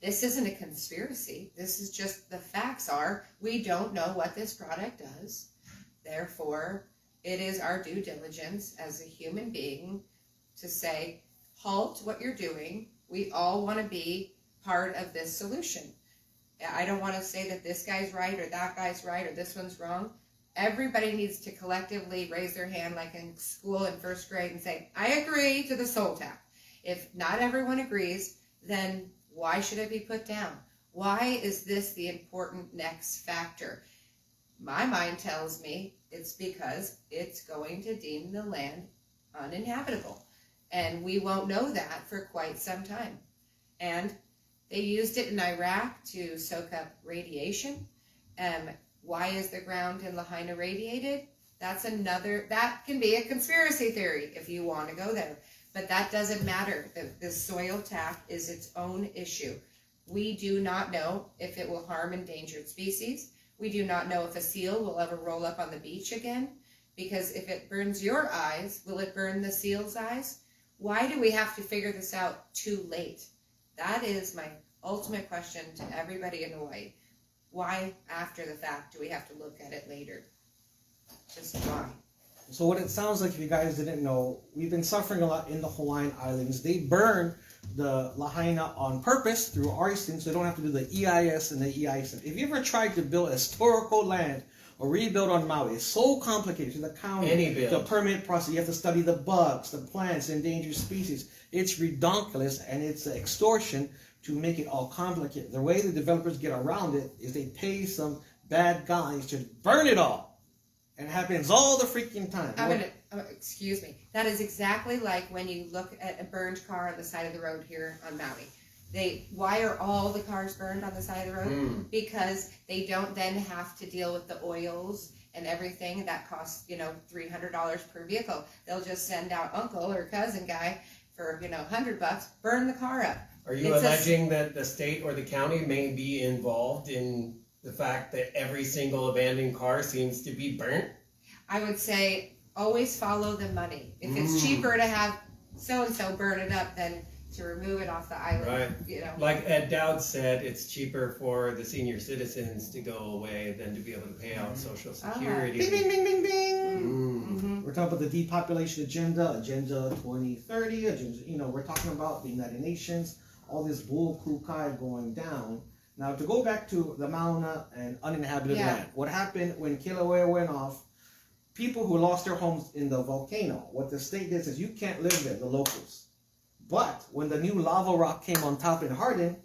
this isn't a conspiracy. This is just the facts are we don't know what this product does. Therefore, it is our due diligence as a human being to say, halt what you're doing. We all want to be part of this solution. I don't want to say that this guy's right or that guy's right or this one's wrong. Everybody needs to collectively raise their hand like in school in first grade and say, I agree to the soul tap. If not everyone agrees, then why should it be put down? Why is this the important next factor? My mind tells me it's because it's going to deem the land uninhabitable. And we won't know that for quite some time. And they used it in Iraq to soak up radiation. Why is the ground in Lahaina radiated? That can be a conspiracy theory if you want to go there. But that doesn't matter. The soil tap is its own issue. We do not know if it will harm endangered species. We do not know if a seal will ever roll up on the beach again. Because if it burns your eyes, will it burn the seal's eyes? Why do we have to figure this out too late? That is my ultimate question to everybody in Hawaii. Why, after the fact, do we have to look at it later? Just why? So what it sounds like, if you guys didn't know, we've been suffering a lot in the Hawaiian Islands. They burn the Lahaina on purpose through arson, so they don't have to do the EIS and the EIS. If you ever tried to build historical land or rebuild on Maui, it's so complicated to the county, the permit process. You have to study the bugs, the plants, endangered species. It's redonkulous and it's an extortion to make it all complicated. The way the developers get around it is they pay some bad guys to burn it all. And it happens all the freaking time. Excuse me. That is exactly like when you look at a burned car on the side of the road here on Maui. Why are all the cars burned on the side of the road? Because they don't then have to deal with the oils and everything that costs, $300 per vehicle. They'll just send out uncle or cousin guy for, $100, burn the car up. Are you alleging that the state or the county may be involved in the fact that every single abandoned car seems to be burnt? I would say always follow the money. If it's cheaper to have so-and-so burn it up, then to remove it off the island. Right. You know. Like Ed Dowd said, it's cheaper for the senior citizens to go away than to be able to pay out Social Security. Bing, bing, bing, bing, bing. Mm-hmm. We're talking about the depopulation agenda, Agenda 2030, agenda, we're talking about the United Nations, all this bull kukai going down. Now, to go back to the Mauna and uninhabited land, what happened when Kilauea went off, people who lost their homes in the volcano, what the state did is you can't live there, the locals. But when the new lava rock came on top and hardened,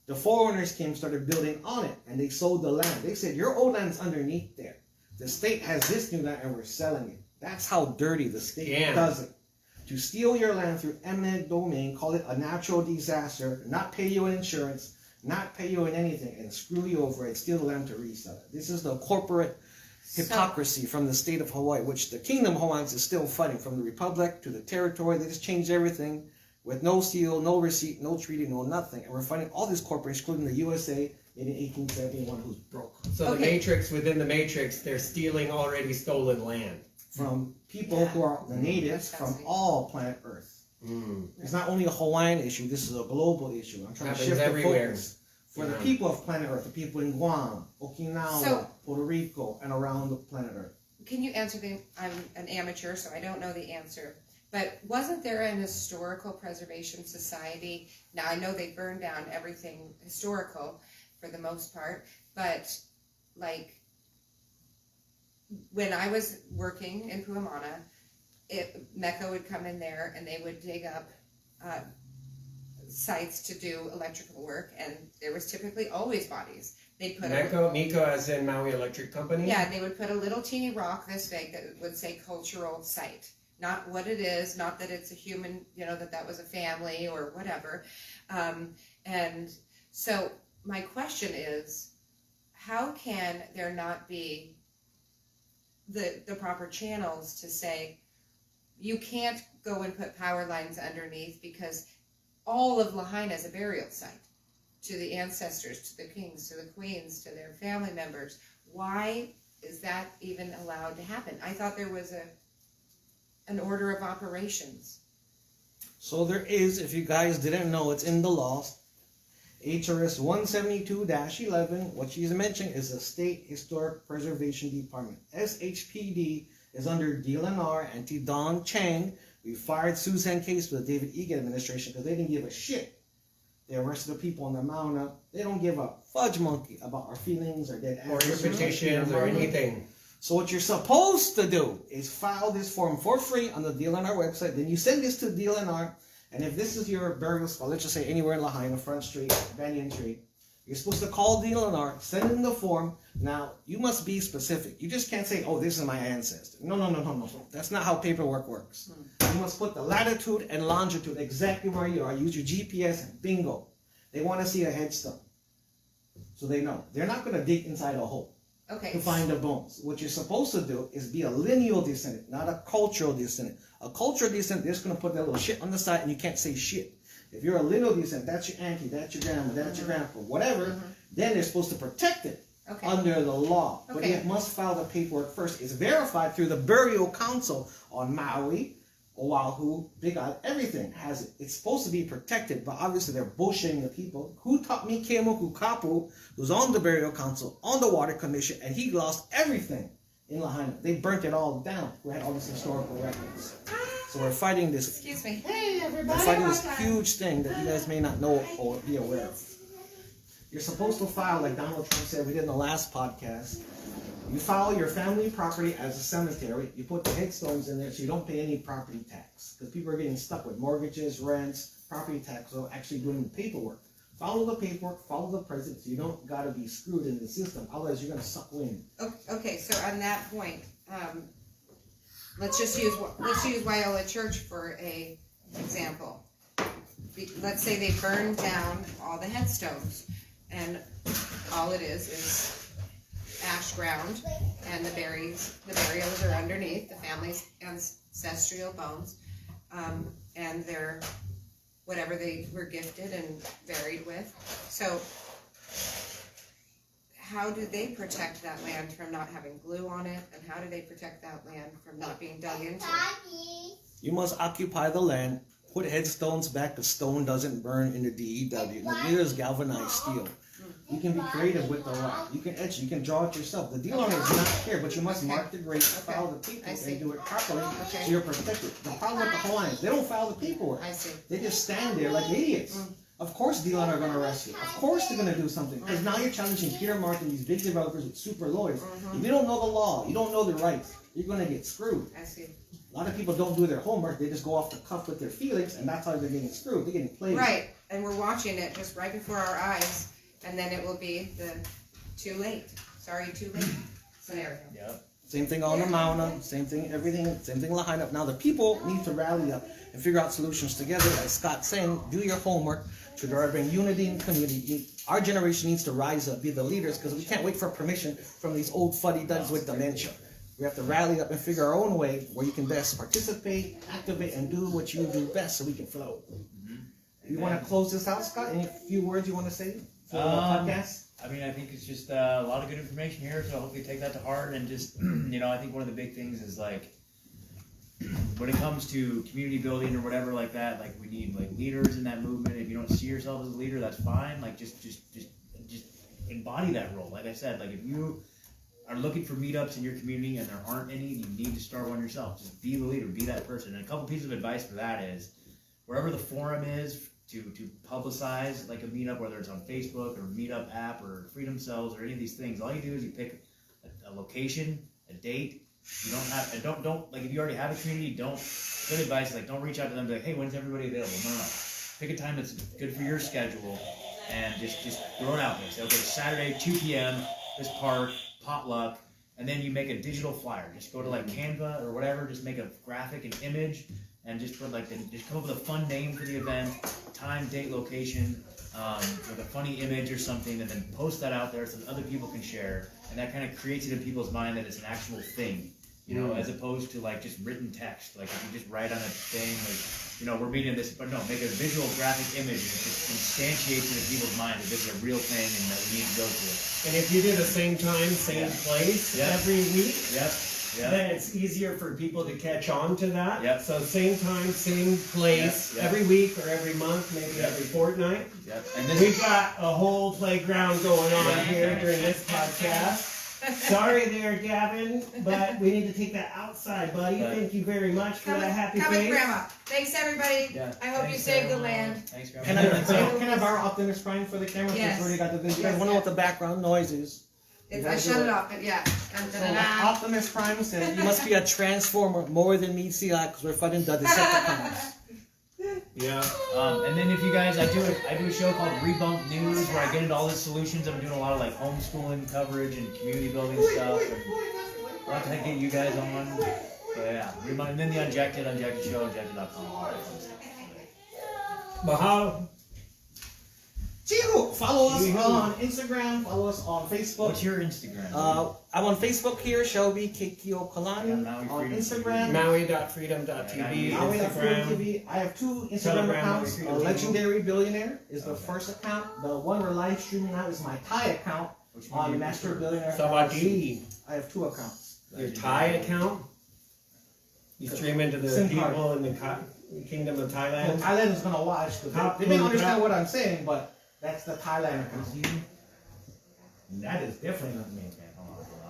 the foreigners came, started building on it, and they sold the land. They said, your old land's underneath there. The state has this new land, and we're selling it. That's how dirty the state does it. To steal your land through eminent domain, call it a natural disaster, not pay you in insurance, not pay you in anything, and screw you over and steal the land to resell it. This is the corporate hypocrisy from the state of Hawaii, which the Kingdom of Hawaiians is still fighting, from the Republic to the territory. They just changed everything with no seal, no receipt, no treaty, no nothing. And we're fighting all these corporations, including the USA in 1871, who's broke. So the matrix within the matrix, they're stealing already stolen land. From people who are the natives from all planet Earth. It's not only a Hawaiian issue, this is a global issue. I'm trying to shift the focus for the people of planet Earth, the people in Guam, Okinawa, Puerto Rico, and around the planet Earth. Can you answer I'm an amateur, so I don't know the answer. But wasn't there an historical preservation society? Now, I know they burned down everything historical for the most part, but like when I was working in Puamana, MECA would come in there and they would dig up sites to do electrical work, and there was typically always bodies. They'd put MECO as in Maui Electric Company? Yeah, they would put a little teeny rock this big that would say cultural site. Not what it is, not that it's a human, that was a family or whatever. And so my question is, how can there not be the proper channels to say, you can't go and put power lines underneath because all of Lahaina is a burial site to the ancestors, to the kings, to the queens, to their family members. Why is that even allowed to happen? I thought there was an order of operations. So there is, if you guys didn't know, it's in the law. HRS 172-11, what she's mentioning is the State Historic Preservation Department. SHPD is under DLNR and T. Don Chang. We fired Susan Case with the David Egan administration because they didn't give a shit. The rest of the people on the Mauna, they don't give a fudge monkey about our feelings, our dead or your petitions or anything. So what you're supposed to do is file this form for free on the DLNR website. Then you send this to DLNR, and if this is your burial spot, let's just say anywhere in Lahaina, Front Street, Banyan Tree, you're supposed to call DLNR, send in the form. Now, you must be specific. You just can't say, oh, this is my ancestor. No. That's not how paperwork works. You must put the latitude and longitude exactly where you are. Use your GPS and bingo. They want to see a headstone. So they know. They're not going to dig inside a hole to find the bones. What you're supposed to do is be a lineal descendant, not a cultural descendant. A cultural descendant, they're just going to put that little shit on the side and you can't say shit. If you're a lineal descendant, that's your auntie, that's your grandma, that's your grandpa, whatever, then they're supposed to protect it under the law. But you must file the paperwork first. It's verified through the Burial Council on Maui, Oahu, Big Island, everything has it. It's supposed to be protected, but obviously they're bullshitting the people. Who taught me Keimoku Kapu, who's on the Burial Council, on the Water Commission, and he lost everything in Lahaina. They burnt it all down. We had all these historical records. So we're fighting this. Excuse me. Hey, everybody. We're fighting this huge thing that you guys may not know or be aware of. You're supposed to file, like Donald Trump said we did in the last podcast, you file your family property as a cemetery. You put the headstones in there so you don't pay any property tax. Because people are getting stuck with mortgages, rents, property tax, so actually doing the paperwork. Follow the paperwork, follow the president, so you don't got to be screwed in the system. Otherwise, you're going to suck wind. Okay, so on that point, let's use Waiala Church for a example. Let's say they burned down all the headstones, and all it is ash ground, and the burials are underneath the family's ancestral bones, and they're whatever they were gifted and buried with. So how do they protect that land from not having glue on it, and how do they protect that land from not being dug into? You must occupy the land put headstones back, because stone doesn't burn in the DEW. Neither is galvanized steel. You can be creative with the rock. You can etch, you can draw it yourself. The deal owner does not care, but you must mark the grade, file the paperwork, and do it properly so you're protected. The problem with the Hawaiians, they don't file the paperwork. I see. They just stand there like idiots. Of course the deal owner are going to arrest you. Of course they're going to do something. Because now you're challenging Peter Mark and these big developers with super lawyers. If you don't know the law, you don't know the rights, you're going to get screwed. I see. A lot of people don't do their homework. They just go off the cuff with their feelings, and that's how they're getting screwed. They're getting played. Right, and we're watching it just right before our eyes, and then it will be the too late. Sorry, too late scenario. Yep. Same thing on the Mauna, same thing, everything, same thing Lahaina. Now the people need to rally up and figure out solutions together. As Scott's saying, do your homework to bring unity in the community. Our generation needs to rise up, be the leaders, because we can't wait for permission from these old fuddy-duddies with dementia. We have to rally up and figure our own way where you can best participate, activate, and do what you do best so we can flow. You want to close this out, Scott? Any few words you want to say for the podcast? I mean, I think it's just a lot of good information here, so hopefully take that to heart and just, I think one of the big things is like, when it comes to community building or whatever like that, like we need like leaders in that movement. If you don't see yourself as a leader, that's fine. Like just embody that role. Like I said, like if you are looking for meetups in your community and there aren't any, you need to start one yourself. Just be the leader, be that person. And a couple pieces of advice for that is, wherever the forum is to publicize like a meetup, whether it's on Facebook or Meetup app or Freedom Cells or any of these things, all you do is you pick a location, a date. You don't have, and don't like if you already have a community, good advice, like don't reach out to them and be like, hey, when's everybody available? No. Pick a time that's good for your schedule and just throw it out there. Say, okay, Saturday, 2 p.m., this park, potluck, and then you make a digital flyer. Just go to like Canva or whatever, just make a graphic, an image, and just put just come up with a fun name for the event, time, date, location, with a funny image or something, and then post that out there so that other people can share. And that kind of creates it in people's mind that it's an actual thing, as opposed to like just written text. Like if you just write on a thing, like, we're meeting this, but no, make a visual graphic image and it just instantiates it in people's mind that this is a real thing and that we need to go to it. And if you do the same time, same place every week, then it's easier for people to catch on to that. Yep. So same time, same place, every week or every month, maybe every fortnight. And We've got a whole playground going on here during this podcast. Sorry there, Gavin, but we need to take that outside, buddy. Thank you very much for that happy Come with face. Grandma. Thanks, everybody. Yeah. I hope you saved the land. Thanks, Can I borrow Optimus Prime for the camera? Yes. Already got the video. You Yes, guys want to know what the background noise is? I shut it off, but yeah. So Optimus Prime said, you must be a transformer more than me, because we're fighting the Decepticons. Yeah. And then if you guys, I do a show called Rebump News where I get into all the solutions. I'm doing a lot of like homeschooling coverage and community building stuff. And I'll have to get you guys on. So yeah, Rebump, and then the Unjected show, Unjected.com. Mahalo. Chico, follow us on Instagram, follow us on Facebook. What's your Instagram? I'm on Facebook here, Shelby Keikio'kalani. On Instagram, Maui.freedom.tv. Maui.freedom.tv. I have two Instagram Telegram, accounts. Maui Freedom Legendary Billionaire is the first account. The one we're live streaming now is my Thai account on Master Billionaire. Sawadee. I have two accounts. Your Thai account? You stream into the SIM card. people in the Kingdom of Well, Thailand? Thailand is gonna watch. They may understand what I'm saying, but that's the Thailand account. That is different than me.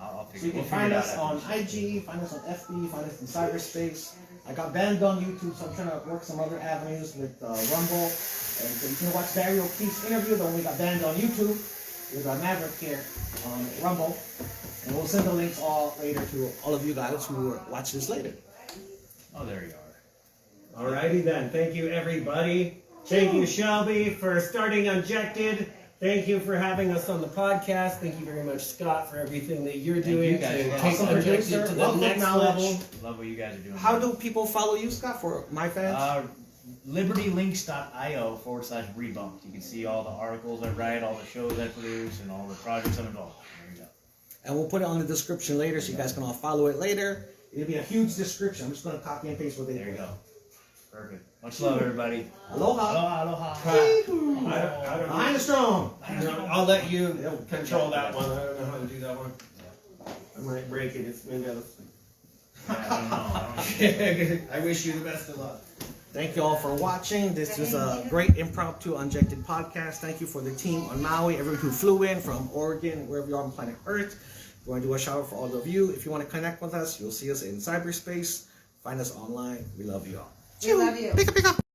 I'll So you can find us on IG, find us on FB, find us in cyberspace. I got banned on YouTube, so I'm trying to work some other avenues with Rumble. And so you can watch Barry O'Keefe's interview, the one we got banned on YouTube with Maverick here on Rumble. And we'll send the links all later to all of you guys who will watch this later. Oh, there you are. Alrighty then. Thank you, everybody. Thank you, Shelby, for starting Unjected. Thank you for having us on the podcast. Thank you very much, Scott, for everything that you're doing you guys. to take Awesome Unjected producer, to the wealth of next knowledge. level. Love what you guys are doing. How do people follow you, Scott, for my fans? libertylinks.io/rebumped. You can see all the articles I write, all the shows I produce, and all the projects I'm involved in. There you go. And we'll put it on the description later so you guys can all follow it later. It'll be a huge description. I'm just going to copy and paste what they There you put. go. Perfect. Much love, everybody. Aloha. Aloha. I don't know. Armstrong. I'll let you control that one. I don't know how to do that one. I might break it. It's maybe Yeah, I don't know. I wish you the best of luck. Thank you all for watching. This is a great impromptu Unjected podcast. Thank you for the team on Maui, everyone who flew in from Oregon, wherever you are on planet Earth. We want to do a shout out for all of you. If you want to connect with us, you'll see us in cyberspace. Find us online. We love you all. We love you. Pick up.